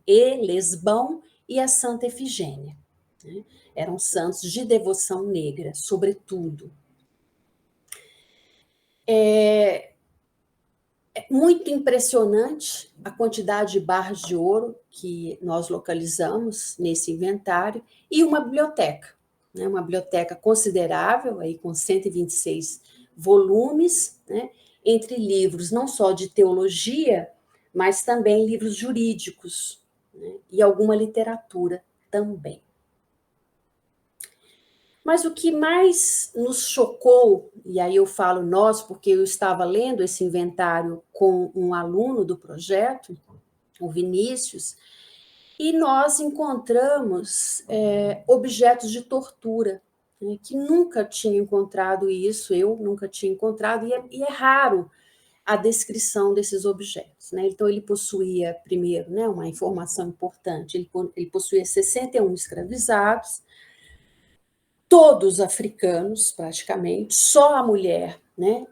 Elesbão e a Santa Efigênia, né? Eram santos de devoção negra, sobretudo. É muito impressionante a quantidade de barras de ouro que nós localizamos nesse inventário, e uma biblioteca, né, uma biblioteca considerável, aí com 126 volumes, né, entre livros não só de teologia, mas também livros jurídicos, né, e alguma literatura também. Mas o que mais nos chocou, e aí eu falo nós, porque eu estava lendo esse inventário com um aluno do projeto, o Vinícius, e nós encontramos objetos de tortura, né, que nunca tinha encontrado isso, eu nunca tinha encontrado, e é raro a descrição desses objetos, né? Então, ele possuía, primeiro, né, uma informação importante, ele possuía 61 escravizados, todos africanos, praticamente, só a mulher, né?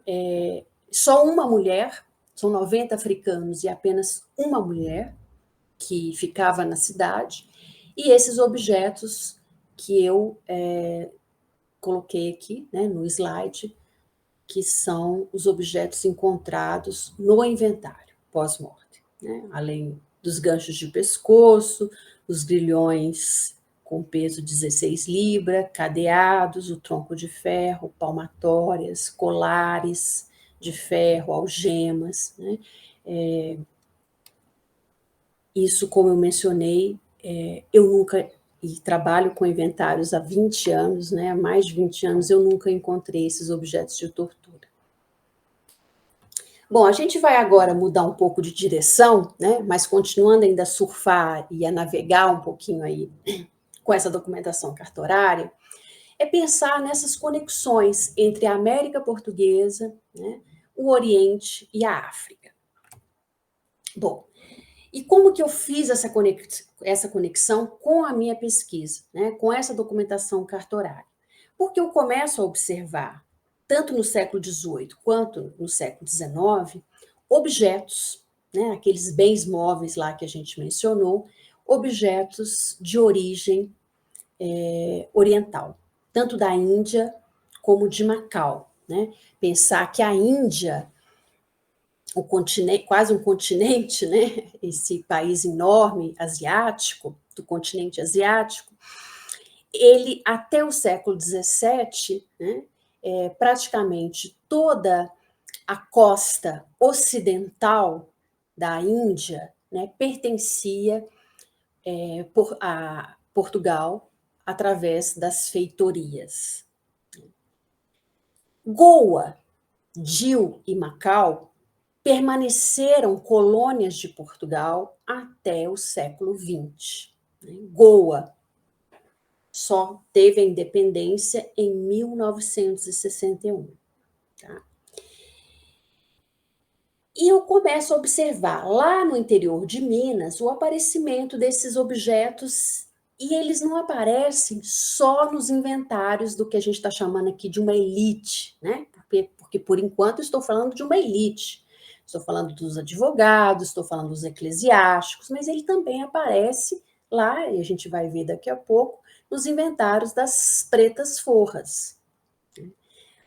Só uma mulher são 90 africanos e apenas uma mulher que ficava na cidade, e esses objetos que eu coloquei aqui, né, no slide, que são os objetos encontrados no inventário pós-morte, né? Além dos ganchos de pescoço, os grilhões com peso 16 libras, cadeados, o tronco de ferro, palmatórias, colares de ferro, algemas, né? Isso, como eu mencionei, eu nunca, e trabalho com inventários há 20 anos, né? Há mais de 20 anos, eu nunca encontrei esses objetos de tortura. Bom, a gente vai agora mudar um pouco de direção, né? Mas continuando ainda a surfar e a navegar um pouquinho aí com essa documentação cartorária, é pensar nessas conexões entre a América Portuguesa, né, o Oriente e a África. Bom, e como que eu fiz essa conexão com a minha pesquisa, né, com essa documentação cartorária? Porque eu começo a observar, tanto no século XVIII quanto no século XIX, objetos, né, aqueles bens móveis lá que a gente mencionou, objetos de origem oriental, tanto da Índia como de Macau. Né? Pensar que a Índia, o continente, quase um continente, né? Esse país enorme asiático, do continente asiático, ele até o século XVII, né, praticamente toda a costa ocidental da Índia, né, pertencia a Portugal através das feitorias. Goa, Dil e Macau permaneceram colônias de Portugal até o século XX. Goa só teve a independência em 1961. Tá? E eu começo a observar lá no interior de Minas o aparecimento desses objetos, e eles não aparecem só nos inventários do que a gente está chamando aqui de uma elite, né? Porque por enquanto estou falando de uma elite. Estou falando dos advogados, estou falando dos eclesiásticos, mas ele também aparece lá, e a gente vai ver daqui a pouco, nos inventários das pretas forras.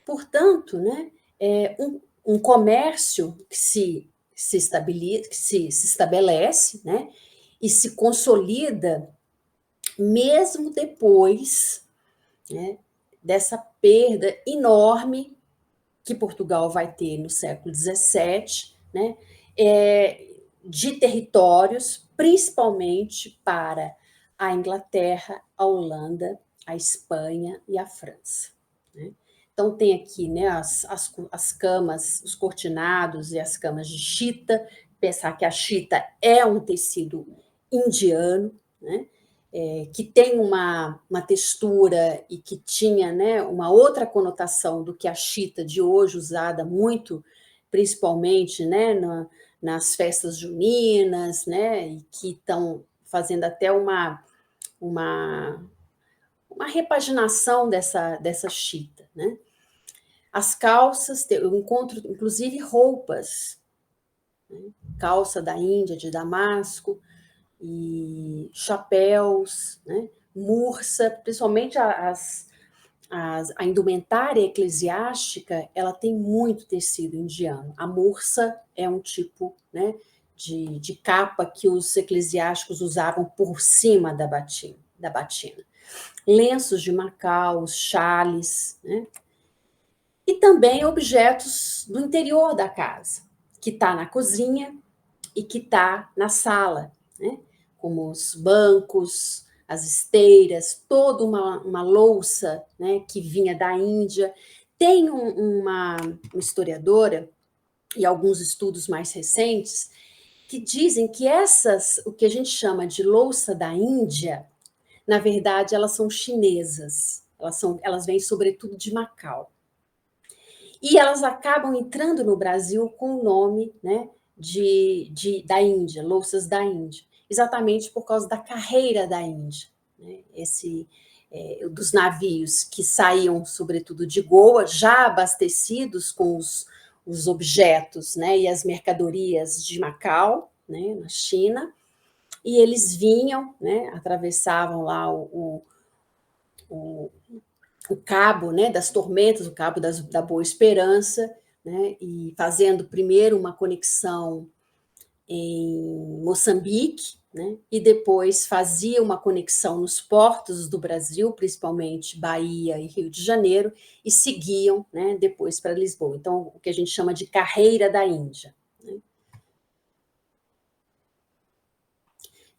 Portanto, né, um comércio que se estabelece, né, e se consolida mesmo depois, né, dessa perda enorme que Portugal vai ter no século XVII, né, de territórios, principalmente para a Inglaterra, a Holanda, a Espanha e a França. Né? Então, tem aqui, né, as camas, os cortinados e as camas de chita. Pensar que a chita é um tecido indiano, né, que tem uma textura e que tinha, né, uma outra conotação do que a chita de hoje, usada muito, principalmente, né, nas festas juninas, né, e que estão fazendo até uma repaginação dessa chita. Né? As calças, eu encontro inclusive roupas, né? Calça da Índia, de Damasco, e chapéus, né? Mursa, principalmente a indumentária eclesiástica, ela tem muito tecido indiano. A mursa é um tipo, né, de capa que os eclesiásticos usavam por cima da batina. Lenços de Macau, chales, né? E também objetos do interior da casa, que está na cozinha e que está na sala, né? Como os bancos, as esteiras, toda uma louça, né, que vinha da Índia. Tem uma historiadora e alguns estudos mais recentes que dizem que o que a gente chama de louça da Índia, na verdade, elas são chinesas. Elas vêm sobretudo de Macau. E elas acabam entrando no Brasil com o nome, né, da Índia, louças da Índia, exatamente por causa da carreira da Índia, né, dos navios que saíam, sobretudo, de Goa, já abastecidos com os objetos, né, e as mercadorias de Macau, né, na China, e eles vinham, né, atravessavam lá o, o cabo, né, das tormentas, o cabo da Boa Esperança, né, e fazendo primeiro uma conexão em Moçambique, né, e depois fazia uma conexão nos portos do Brasil, principalmente Bahia e Rio de Janeiro, e seguiam, né, depois para Lisboa. Então, o que a gente chama de carreira da Índia. Né.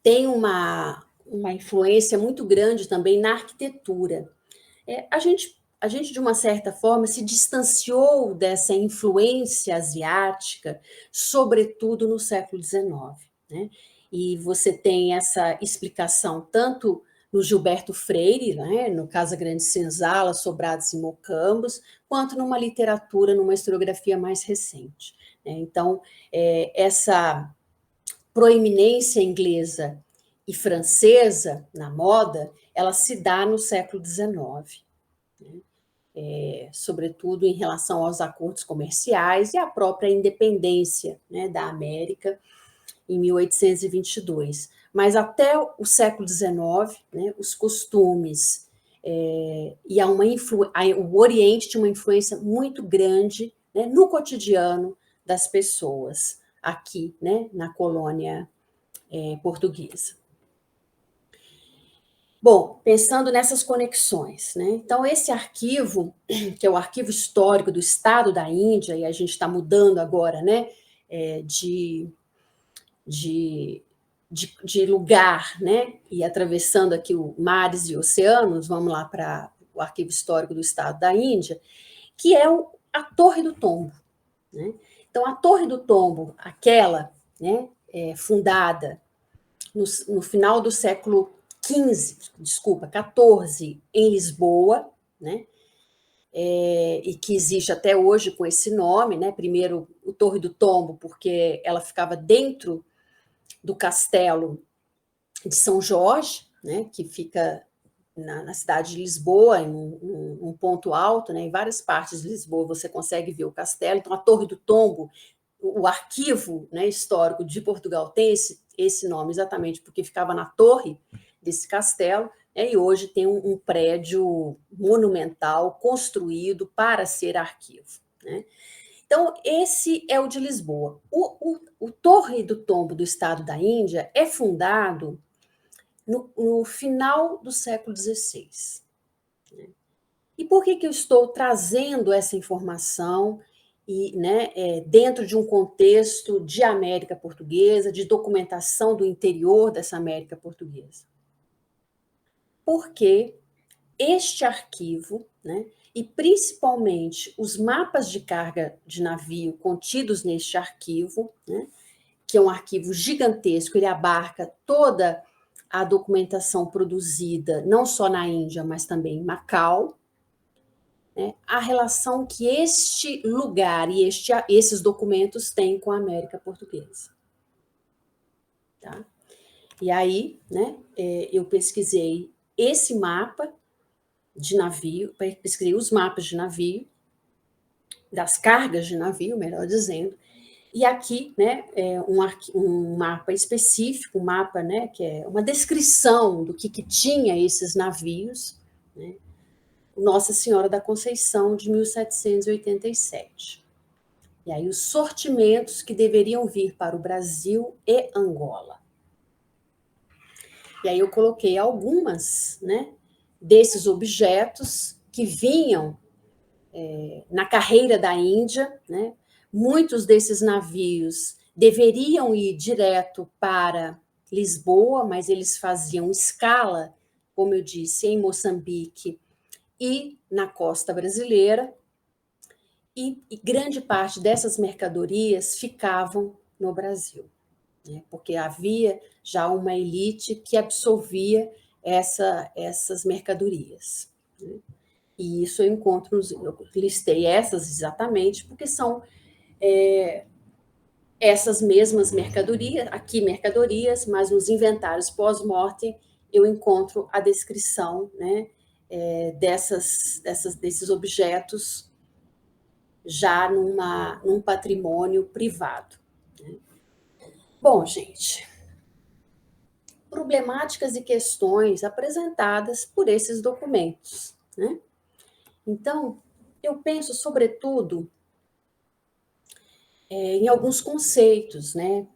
Tem uma influência muito grande também na arquitetura. A gente, de uma certa forma, se distanciou dessa influência asiática, sobretudo no século XIX. Né? E você tem essa explicação tanto no Gilberto Freire, né, no Casa Grande Senzala, Sobrados e Mocambos, quanto numa literatura, numa historiografia mais recente. Né? Então, essa proeminência inglesa e francesa na moda, ela se dá no século XIX. Sobretudo em relação aos acordos comerciais e à própria independência, né, da América em 1822. Mas até o século XIX, né, os costumes e o Oriente tinha uma influência muito grande, né, no cotidiano das pessoas aqui, né, na colônia portuguesa. Bom, pensando nessas conexões, né? Então, esse arquivo, que é o arquivo histórico do Estado da Índia, e a gente está mudando agora, né, de, de, de lugar, né, e atravessando aqui mares e oceanos, vamos lá para o arquivo histórico do Estado da Índia, que é a Torre do Tombo. Né? Então, a Torre do Tombo, aquela, né, fundada no final do século XIV, em Lisboa, né? E que existe até hoje com esse nome, né? Primeiro, o Torre do Tombo, porque ela ficava dentro do castelo de São Jorge, né? Que fica na cidade de Lisboa, em um ponto alto, né? Em várias partes de Lisboa você consegue ver o castelo. Então, a Torre do Tombo, o arquivo, né, histórico de Portugal tem esse nome exatamente porque ficava na torre desse castelo, né, e hoje tem um prédio monumental construído para ser arquivo. Né? Então, esse é o de Lisboa. O Torre do Tombo do Estado da Índia é fundado no final do século XVI. Né? E por que eu estou trazendo essa informação e, né, dentro de um contexto de América Portuguesa, de documentação do interior dessa América Portuguesa? Porque este arquivo, né, e principalmente os mapas de carga de navio contidos neste arquivo, né, que é um arquivo gigantesco, ele abarca toda a documentação produzida não só na Índia, mas também em Macau, né, a relação que este lugar e esses documentos têm com a América Portuguesa. Tá? E aí, né, eu pesquisei esse mapa de navio, pesquisei os mapas de navio, das cargas de navio, melhor dizendo, e aqui, né, um mapa específico, um mapa, né, que é uma descrição do que tinha esses navios, né, Nossa Senhora da Conceição, de 1787. E aí os sortimentos que deveriam vir para o Brasil e Angola. E aí eu coloquei algumas, né, desses objetos que vinham na carreira da Índia, né? Muitos desses navios deveriam ir direto para Lisboa, mas eles faziam escala, como eu disse, em Moçambique e na costa brasileira, e grande parte dessas mercadorias ficavam no Brasil, né? Porque havia já uma elite que absorvia essas mercadorias. Né? E isso eu listei essas exatamente porque são essas mesmas mercadorias, mas nos inventários pós-mortem eu encontro a descrição, né, desses objetos já num patrimônio privado. Bom, gente, problemáticas e questões apresentadas por esses documentos, né? Então, eu penso, sobretudo, em alguns conceitos, né?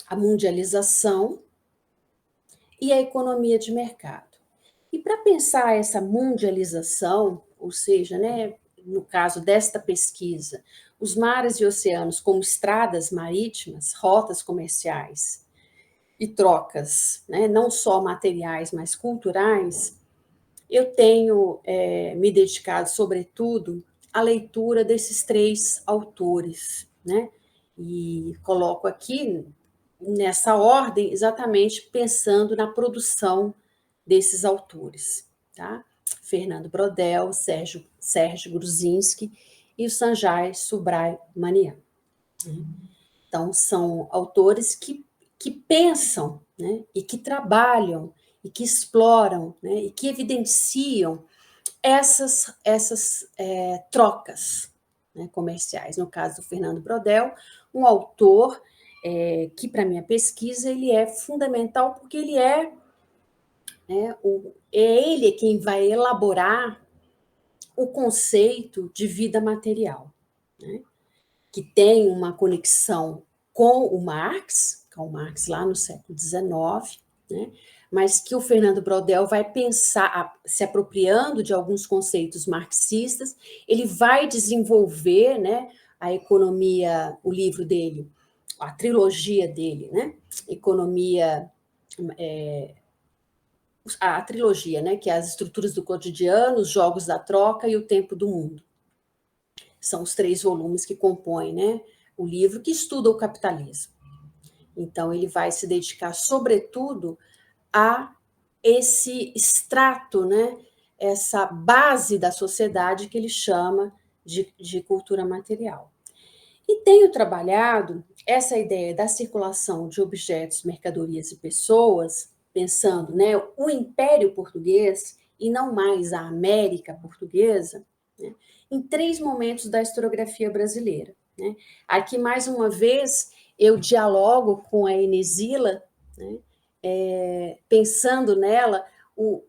A mundialização e a economia de mercado. E para pensar essa mundialização, ou seja, né, no caso desta pesquisa, os mares e oceanos como estradas marítimas, rotas comerciais e trocas, né, não só materiais, mas culturais, eu tenho me dedicado, sobretudo, à leitura desses três autores, né? E coloco aqui nessa ordem exatamente pensando na produção desses autores, tá? Fernando Brodel, Sérgio Gruzinski e o Sanjay Subrahmanyam. Então, são autores que pensam, né, e que trabalham, e que exploram, né, e que evidenciam essas trocas, né, comerciais. No caso do Fernando Brodel, um autor que, para minha pesquisa, ele é fundamental porque ele é ele quem vai elaborar o conceito de vida material, né, que tem uma conexão com o Marx, lá no século XIX, né, mas que o Fernando Brodel vai pensar, se apropriando de alguns conceitos marxistas, ele vai desenvolver, né, a economia, o livro dele, a trilogia dele, né, economia, a trilogia, né, que é as estruturas do cotidiano, os jogos da troca e o tempo do mundo. São os 3 volumes que compõem, né, o livro que estuda o capitalismo. Então, ele vai se dedicar, sobretudo, a esse extrato, né, essa base da sociedade que ele chama de cultura material. E tenho trabalhado essa ideia da circulação de objetos, mercadorias e pessoas, pensando, né, o Império Português e não mais a América Portuguesa, né, em 3 momentos da historiografia brasileira. Né? Aqui, mais uma vez, eu dialogo com a Enesila, né, pensando nela o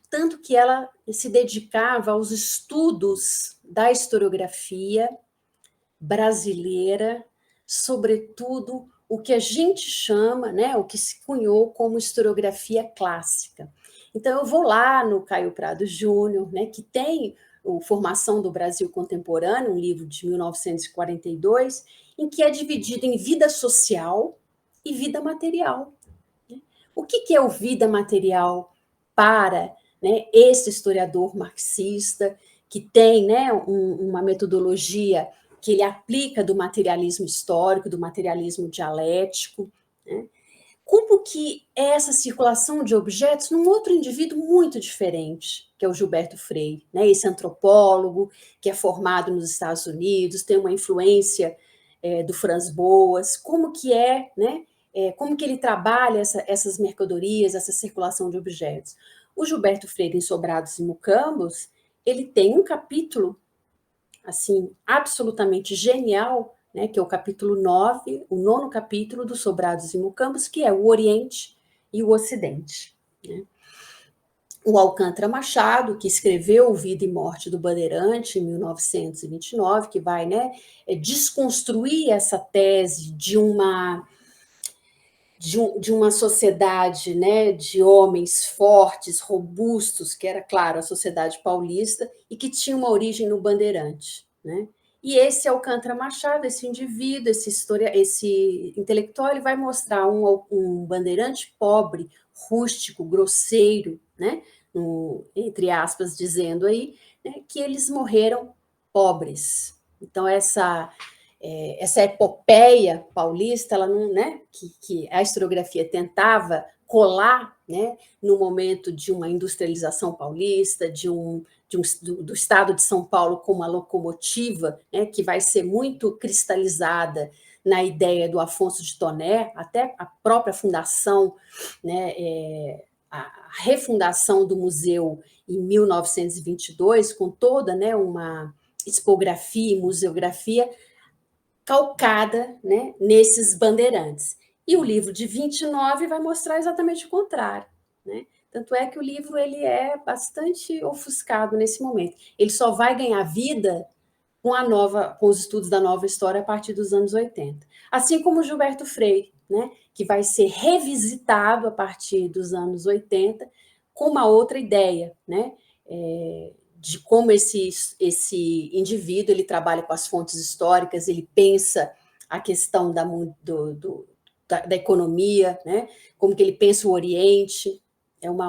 tanto que ela se dedicava aos estudos da historiografia brasileira, sobretudo o que a gente chama, né, o que se cunhou como historiografia clássica. Então, eu vou lá no Caio Prado Júnior, né, que tem o Formação do Brasil Contemporâneo, um livro de 1942, em que é dividido em vida social e vida material. O que é o vida material para, né, esse historiador marxista, que tem, né, uma metodologia que ele aplica do materialismo histórico, do materialismo dialético, né? Como que é essa circulação de objetos num outro indivíduo muito diferente, que é o Gilberto Freire, né? Esse antropólogo que é formado nos Estados Unidos, tem uma influência do Franz Boas, como que né? Como que ele trabalha essas mercadorias, essa circulação de objetos. O Gilberto Freire, em Sobrados e Mucambos, ele tem um capítulo assim, absolutamente genial, né, que é o capítulo 9, o 9º capítulo dos Sobrados e Mucambos, que é o Oriente e o Ocidente. Né? O Alcântara Machado, que escreveu Vida e Morte do Bandeirante, em 1929, que vai, né, desconstruir essa tese de uma sociedade, né, de homens fortes, robustos, que era, claro, a sociedade paulista, e que tinha uma origem no Bandeirante. Né? E esse Alcântara Machado, esse indivíduo, esse intelectual, ele vai mostrar um bandeirante pobre, rústico, grosseiro, né? Entre aspas, dizendo aí, né, que eles morreram pobres. Então, essa epopeia paulista, ela não, né, que a historiografia tentava colar, né, no momento de uma industrialização paulista, do estado de São Paulo como uma locomotiva, né, que vai ser muito cristalizada na ideia do Afonso de Toné, até a própria fundação, né, a refundação do museu em 1922, com toda, né, uma expografia e museografia calcada, né, nesses bandeirantes. E o livro de 29 vai mostrar exatamente o contrário, né? Tanto é que o livro ele é bastante ofuscado nesse momento. Ele só vai ganhar vida com os estudos da nova história a partir dos anos 80. Assim como o Gilberto Freire, né, que vai ser revisitado a partir dos anos 80 com uma outra ideia, né, de como esse indivíduo ele trabalha com as fontes históricas, ele pensa a questão da economia, né, como que ele pensa o Oriente, é um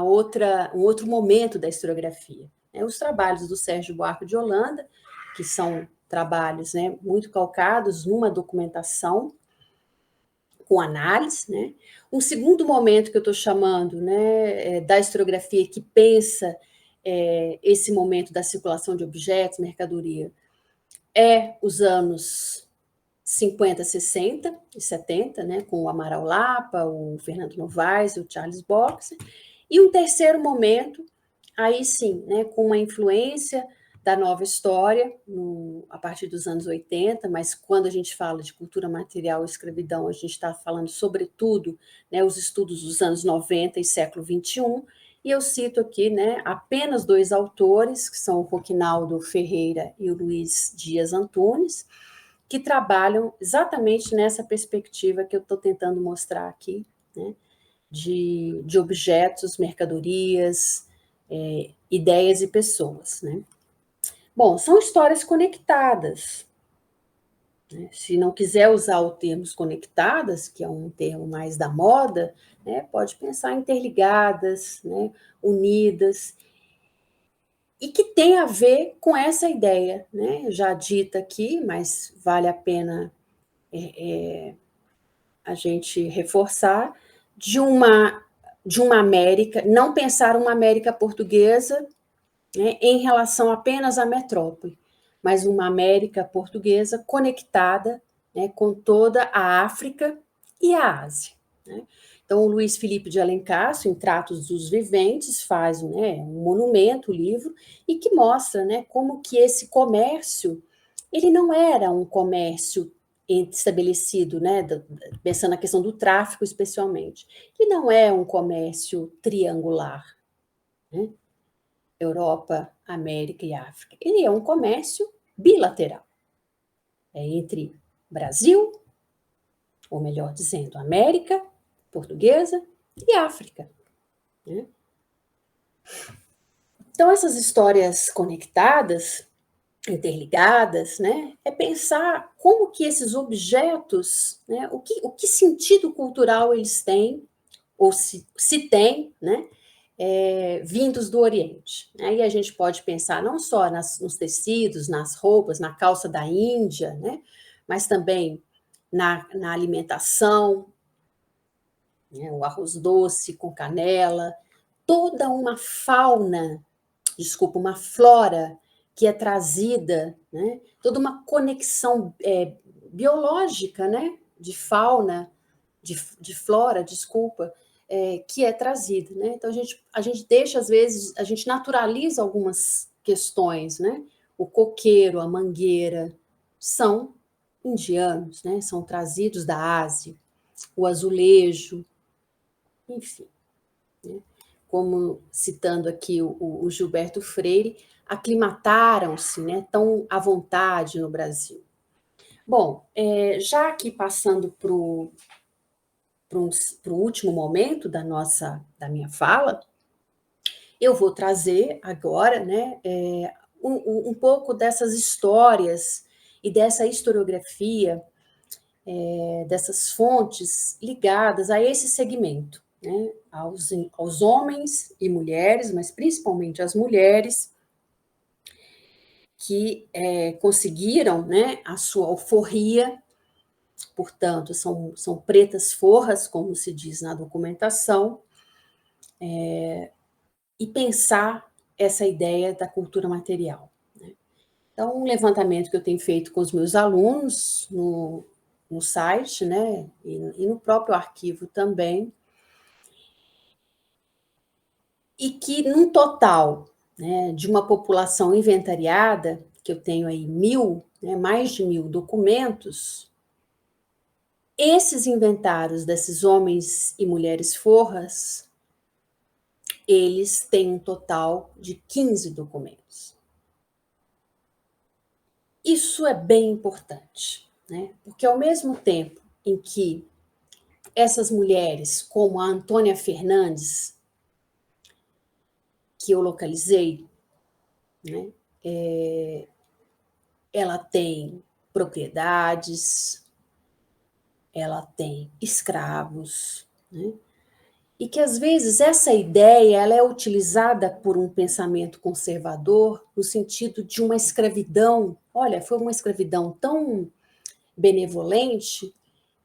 outro momento da historiografia. Os trabalhos do Sérgio Buarque de Holanda, que são trabalhos, né, muito calcados numa documentação com análise, né? Um segundo momento que eu estou chamando, né, da historiografia que pensa esse momento da circulação de objetos, mercadoria, os anos 50, 60 e 70, né, com o Amaral Lapa, o Fernando Novaes, o Charles Boxer, e um terceiro momento, aí sim, né, com uma influência da nova história, a partir dos anos 80, mas quando a gente fala de cultura material e escravidão, a gente está falando, sobretudo, né, os estudos dos anos 90 e século XXI, e eu cito aqui, né, apenas 2 autores, que são o Roquinaldo Ferreira e o Luiz Dias Antunes, que trabalham exatamente nessa perspectiva que eu estou tentando mostrar aqui, né, de objetos, mercadorias, ideias e pessoas, né? Bom, são histórias conectadas. Né? Se não quiser usar o termo conectadas, que é um termo mais da moda, né, pode pensar interligadas, né, unidas, e que tem a ver com essa ideia, né, já dita aqui, mas vale a pena a gente reforçar, de uma América, não pensar uma América portuguesa, né, em relação apenas à metrópole, mas uma América portuguesa conectada, né, com toda a África e a Ásia. Né? Então, o Luiz Felipe de Alencastre, em Tratos dos Viventes, faz, né, um monumento, um livro, e que mostra, né, como que esse comércio, ele não era um comércio estabelecido, né, pensando na questão do tráfico especialmente, que não é um comércio triangular, né? Europa, América e África. Ele é um comércio bilateral. É entre Brasil, ou melhor dizendo, América portuguesa e África. Né? Então, essas histórias conectadas, interligadas, né, é pensar como que esses objetos, né, o que sentido cultural eles têm, ou se tem, né, vindos do Oriente. Aí a gente pode pensar não só nos tecidos, nas roupas, na calça da Índia, né, mas também na alimentação, né, o arroz doce com canela, toda uma fauna, desculpa, uma flora que é trazida, né, toda uma conexão biológica, né, de fauna, de flora, desculpa, que é trazida, né? Então a gente deixa às vezes, a gente naturaliza algumas questões, né? O coqueiro, a mangueira são indianos, né? São trazidos da Ásia, o azulejo, enfim, né? Como citando aqui o Gilberto Freire, aclimataram-se, né? Tão à vontade no Brasil. Bom, já aqui passando para o último momento da minha fala, eu vou trazer agora, né, um pouco dessas histórias e dessa historiografia, dessas fontes ligadas a esse segmento, né, aos homens e mulheres, mas principalmente às mulheres, que conseguiram, né, a sua alforria. Portanto, são pretas forras, como se diz na documentação, e pensar essa ideia da cultura material. Né? Então, um levantamento que eu tenho feito com os meus alunos no site, né, e no próprio arquivo também, e que, num total, né, de uma população inventariada, que eu tenho aí 1.000, né, mais de 1.000 documentos, esses inventários desses homens e mulheres forras, eles têm um total de 15 documentos. Isso é bem importante, né? Porque ao mesmo tempo em que essas mulheres, como a Antônia Fernandes, que eu localizei, né, ela tem propriedades, ela tem escravos, né? E que às vezes essa ideia ela é utilizada por um pensamento conservador no sentido de uma escravidão. Olha, foi uma escravidão tão benevolente,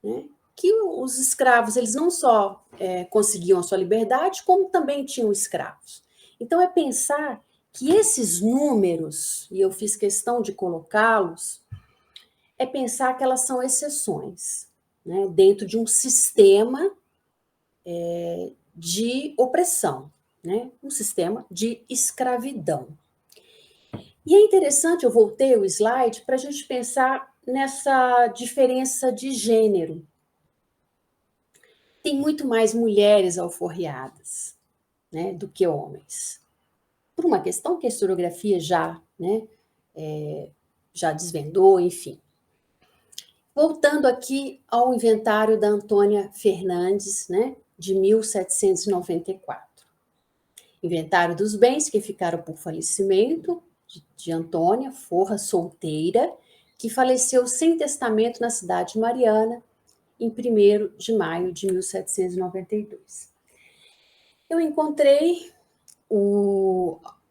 né, que os escravos eles não só conseguiam a sua liberdade, como também tinham escravos. Então é pensar que esses números, e eu fiz questão de colocá-los, é pensar que elas são exceções, né, dentro de um sistema de opressão, né, um sistema de escravidão. E é interessante, eu voltei o slide para a gente pensar nessa diferença de gênero. Tem muito mais mulheres alforriadas, né, do que homens. Por uma questão que a historiografia já, né, já desvendou, enfim. Voltando aqui ao inventário da Antônia Fernandes, né, de 1794. Inventário dos bens que ficaram por falecimento de Antônia Forra, solteira, que faleceu sem testamento na cidade de Mariana, em 1º de maio de 1792. Eu encontrei,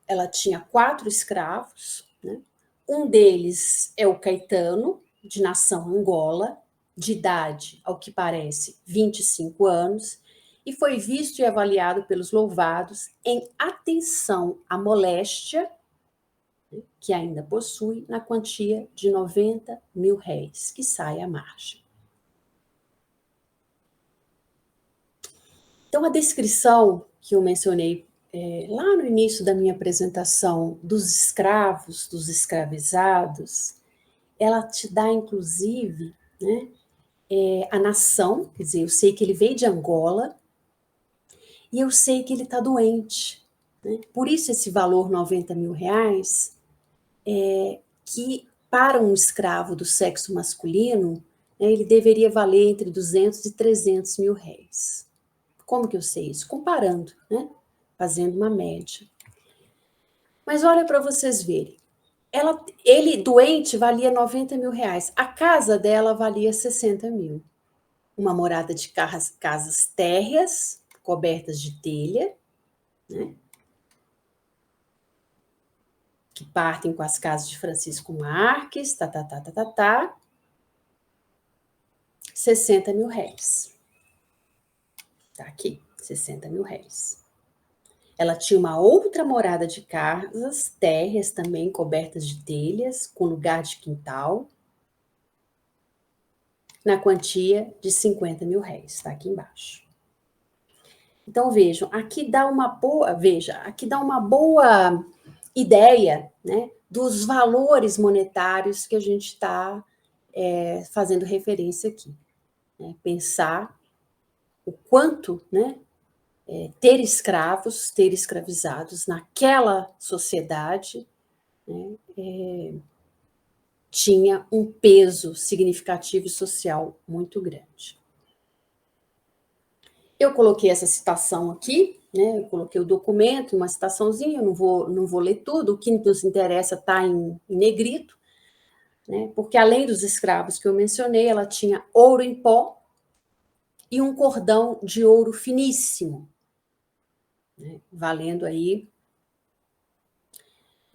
ela tinha 4 escravos, né? Um deles é o Caetano, de nação Angola, de idade, ao que parece, 25 anos, e foi visto e avaliado pelos louvados em atenção à moléstia, né, que ainda possui, na quantia de 90.000 réis, que sai à margem. Então, a descrição que eu mencionei lá no início da minha apresentação dos escravos, dos escravizados, ela te dá, inclusive, né, a nação, quer dizer, eu sei que ele veio de Angola e eu sei que ele está doente, né? Por isso esse valor 90.000 reais, que para um escravo do sexo masculino, né, ele deveria valer entre 200 e 300 mil réis. Como que eu sei isso? Comparando, né? Fazendo uma média. Mas olha para vocês verem. Ele, doente, valia 90.000 reais. A casa dela valia 60.000. Uma morada de casas térreas, cobertas de telha, né? Que partem com as casas de Francisco Marques, 60.000 réis. Tá aqui, 60.000 réis. Ela tinha uma outra morada de casas térreas também cobertas de telhas, com lugar de quintal, na quantia de 50.000 réis, está aqui embaixo. Então vejam, aqui dá uma boa ideia, né, dos valores monetários que a gente está fazendo referência aqui. Né? Pensar o quanto, né, ter escravos, ter escravizados naquela sociedade, né, tinha um peso significativo e social muito grande. Eu coloquei essa citação aqui, né, eu coloquei o documento, uma citaçãozinha, eu não vou ler tudo, o que nos interessa está em negrito, né, porque além dos escravos que eu mencionei, ela tinha ouro em pó e um cordão de ouro finíssimo, né, valendo aí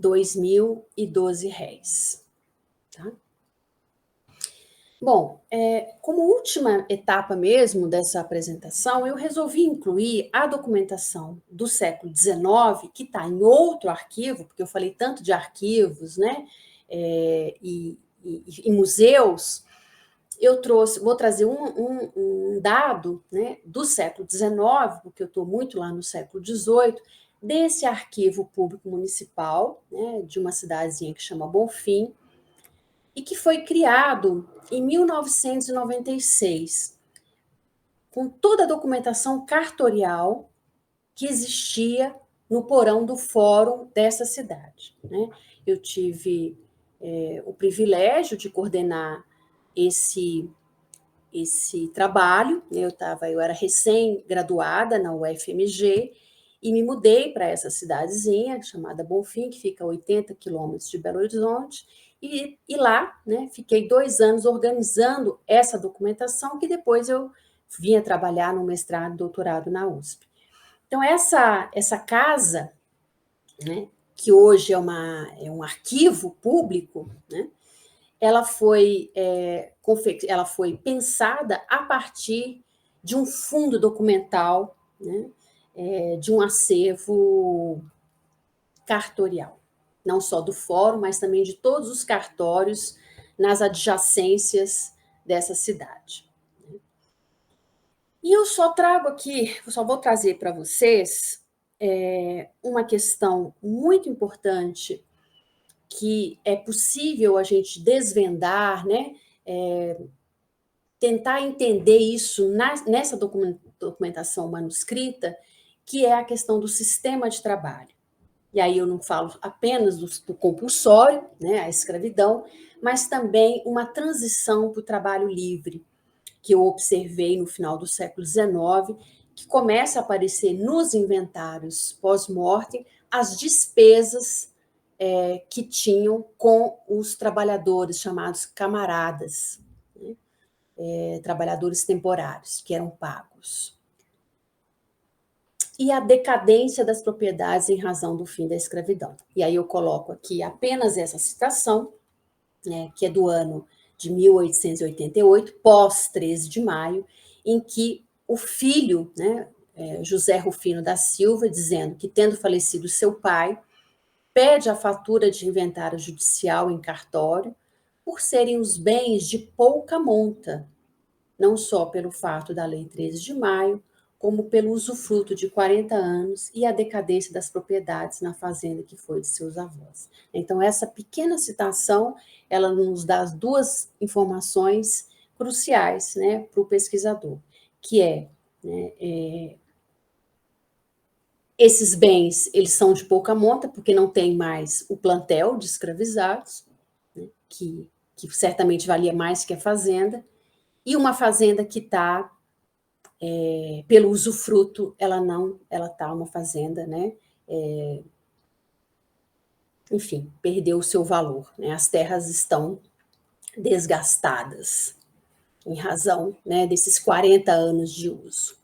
2.012 réis. Tá? Bom, como última etapa mesmo dessa apresentação, eu resolvi incluir a documentação do século XIX, que está em outro arquivo, porque eu falei tanto de arquivos, né, e museus, vou trazer um dado, né, do século XIX, porque eu estou muito lá no século XVIII, desse arquivo público municipal, né, de uma cidadezinha que chama Bonfim, e que foi criado em 1996, com toda a documentação cartorial que existia no porão do fórum dessa cidade. Né? Eu tive o privilégio de coordenar esse trabalho. Eu era recém-graduada na UFMG e me mudei para essa cidadezinha chamada Bonfim, que fica a 80 quilômetros de Belo Horizonte, e lá, né, fiquei 2 anos organizando essa documentação, que depois eu vinha trabalhar no mestrado e doutorado na USP. Então, essa casa, né, que hoje é um arquivo público, né, ela foi pensada a partir de um fundo documental, né, de um acervo cartorial, não só do fórum, mas também de todos os cartórios nas adjacências dessa cidade. E eu só vou trazer para vocês uma questão muito importante que é possível a gente desvendar, né? Tentar entender isso nessa documentação manuscrita, que é a questão do sistema de trabalho. E aí eu não falo apenas do compulsório, né, a escravidão, mas também uma transição para o trabalho livre, que eu observei no final do século XIX, que começa a aparecer nos inventários pós-mortem as despesas que tinham com os trabalhadores chamados camaradas, né? Trabalhadores temporários, que eram pagos. E a decadência das propriedades em razão do fim da escravidão. E aí eu coloco aqui apenas essa citação, né, que é do ano de 1888, pós 13 de maio, em que o filho, né, José Rufino da Silva, dizendo que, tendo falecido seu pai, pede a fatura de inventário judicial em cartório por serem os bens de pouca monta, não só pelo fato da Lei 13 de maio, como pelo usufruto de 40 anos e a decadência das propriedades na fazenda que foi de seus avós. Então, essa pequena citação, ela nos dá as 2 informações cruciais, né, para o pesquisador, que esses bens, eles são de pouca monta, porque não tem mais o plantel de escravizados, né, que certamente valia mais que a fazenda, e uma fazenda que está, pelo usufruto, ela está uma fazenda, né, enfim, perdeu o seu valor, né, as terras estão desgastadas, em razão, né, desses 40 anos de uso.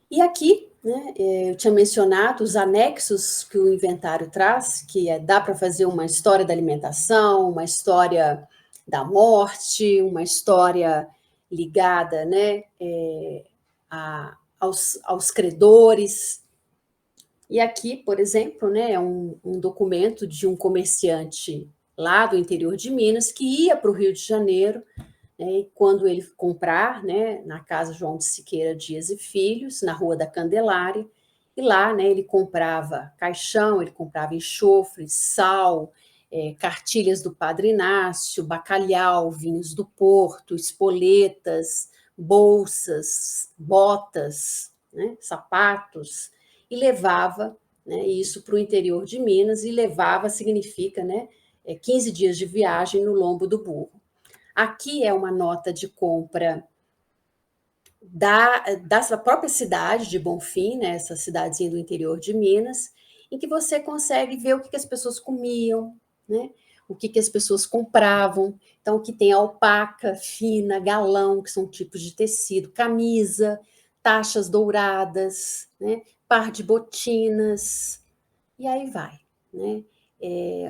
E aqui, né, eu tinha mencionado os anexos que o inventário traz, que dá para fazer uma história da alimentação, uma história da morte, uma história ligada, né, aos credores. E aqui, por exemplo, né, é um documento de um comerciante lá do interior de Minas que ia para o Rio de Janeiro, né, e quando ele comprar, né, na casa João de Siqueira Dias e Filhos, na Rua da Candelária, e lá, né, ele comprava caixão, ele comprava enxofre, sal, cartilhas do Padre Inácio, bacalhau, vinhos do Porto, espoletas, bolsas, botas, né, sapatos, e levava, né, isso para o interior de Minas, e levava significa, né, 15 dias de viagem no lombo do burro. Aqui é uma nota de compra da própria cidade de Bonfim, né, essa cidadezinha do interior de Minas, em que você consegue ver o que as pessoas comiam, né, o que as pessoas compravam. Então, aqui tem alpaca, fina, galão, que são tipos de tecido, camisa, taxas douradas, né, par de botinas, e aí vai. Né?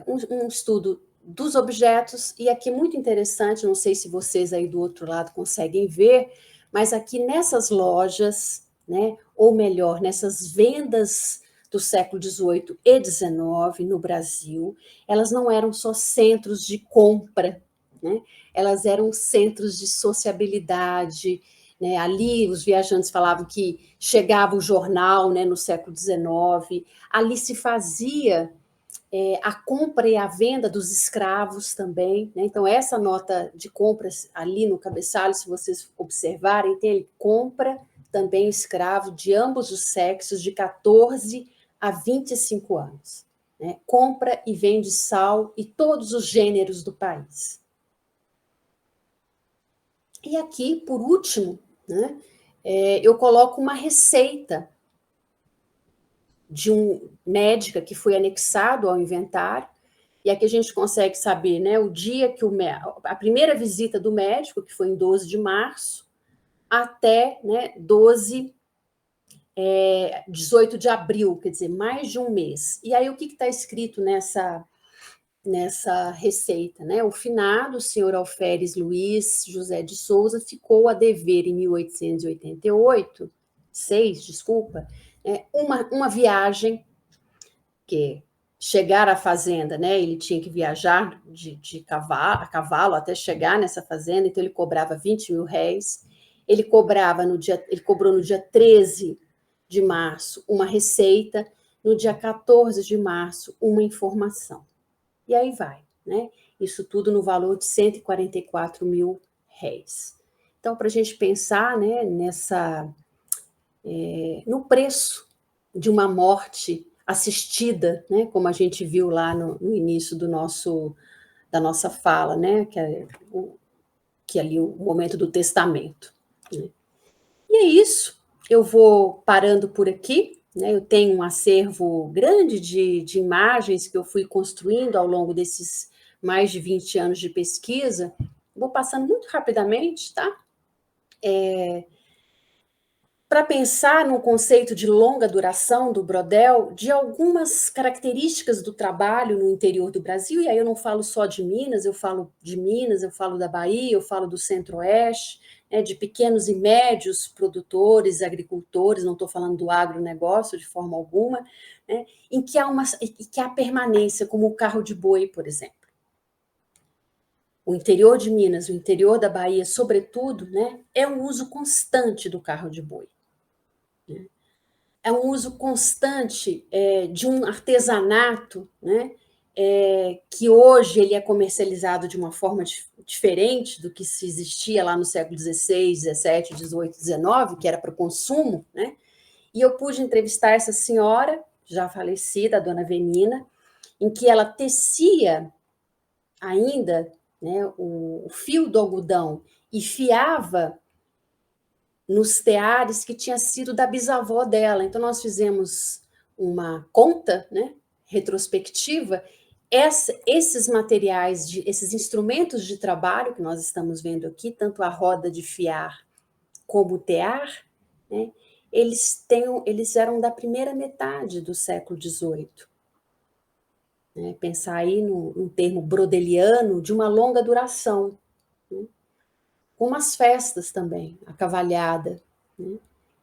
Um estudo dos objetos, e aqui muito interessante, não sei se vocês aí do outro lado conseguem ver, mas aqui nessas lojas, né, ou melhor, nessas vendas do século XVIII e XIX no Brasil, elas não eram só centros de compra né? Elas eram centros de sociabilidade, né? Ali os viajantes falavam que chegava o jornal, né, no século XIX, ali se fazia a compra e a venda dos escravos também, né? Então, essa nota de compras ali no cabeçalho, se vocês observarem, tem ele compra também escravo de ambos os sexos, de 14 a 25 anos. Né? Compra e vende sal e todos os gêneros do país. E aqui, por último, né, eu coloco uma receita de um médica que foi anexado ao inventário, e aqui a gente consegue saber, né, o dia que a primeira visita do médico, que foi em 12 de março, até, né, 18 de abril, quer dizer, mais de um mês. E aí o que está escrito nessa receita, né? O finado, o senhor Alferes Luiz José de Souza, ficou a dever em 1888, desculpa, uma viagem, que chegar à fazenda, né? Ele tinha que viajar de cavalo, a cavalo até chegar nessa fazenda, então ele cobrava 20 mil réis. Ele cobrou no dia 13 de março uma receita, no dia 14 de março uma informação. E aí vai, né? Isso tudo no valor de 144 mil réis. Então, para a gente pensar, né, no preço de uma morte assistida, né, como a gente viu lá no início da nossa fala, né, que ali o momento do testamento. Né? E é isso. Eu vou parando por aqui. Né? Eu tenho um acervo grande de imagens que eu fui construindo ao longo desses mais de 20 anos de pesquisa. Vou passando muito rapidamente, tá? Para pensar no conceito de longa duração do Brodel, de algumas características do trabalho no interior do Brasil, e aí eu não falo só de Minas, eu falo da Bahia, eu falo do Centro-Oeste, né, de pequenos e médios produtores, agricultores, não estou falando do agronegócio de forma alguma, né, em que há permanência, como o carro de boi, por exemplo. O interior de Minas, o interior da Bahia, sobretudo, né, é um uso constante do carro de boi. É um uso constante de um artesanato, né, que hoje ele é comercializado de uma forma diferente do que se existia lá no século XVI, XVII, XVIII, XIX, que era para o consumo, né? E eu pude entrevistar essa senhora, já falecida, a dona Venina, em que ela tecia ainda, né, o fio do algodão e fiava nos teares que tinha sido da bisavó dela. Então, nós fizemos uma conta, né, retrospectiva. Esses materiais, esses instrumentos de trabalho que nós estamos vendo aqui, tanto a roda de fiar como o tear, né, eles eram da primeira metade do século XVIII. Né, pensar aí num termo brodeliano de uma longa duração. Né, como as festas também, a cavalhada, né?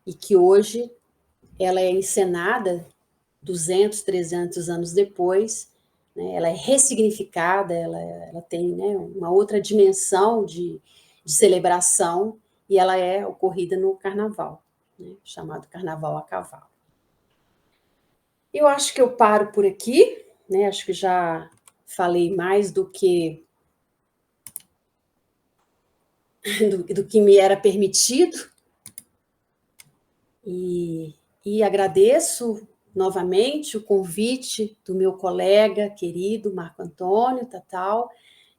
E que hoje ela é encenada 200, 300 anos depois, né? Ela é ressignificada, ela tem, né, uma outra dimensão de celebração, e ela é ocorrida no carnaval, né, chamado Carnaval a Cavalo. Eu acho que eu paro por aqui, né? Acho que já falei mais do que do que me era permitido, e agradeço novamente o convite do meu colega querido Marco Antônio Tatal,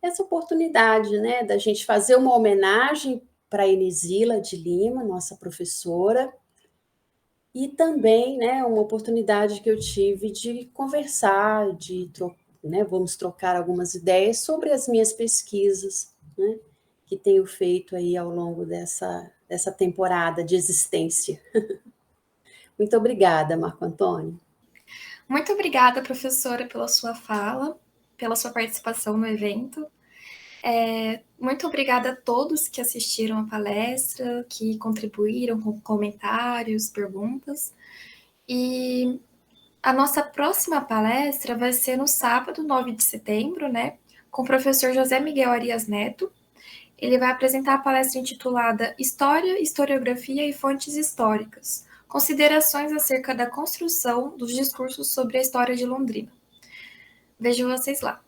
essa oportunidade, né, da gente fazer uma homenagem para a Inesila de Lima, nossa professora, e também, né, uma oportunidade que eu tive de conversar, né, vamos trocar algumas ideias sobre as minhas pesquisas, né, que tenho feito aí ao longo dessa temporada de existência. Muito obrigada, Marco Antônio. Muito obrigada, professora, pela sua fala, pela sua participação no evento. Muito obrigada a todos que assistiram a palestra, que contribuíram com comentários, perguntas. E a nossa próxima palestra vai ser no sábado, 9 de setembro, né? com o professor José Miguel Arias Neto. Ele vai apresentar a palestra intitulada História, Historiografia e Fontes Históricas, considerações acerca da construção dos discursos sobre a história de Londrina. Vejo vocês lá.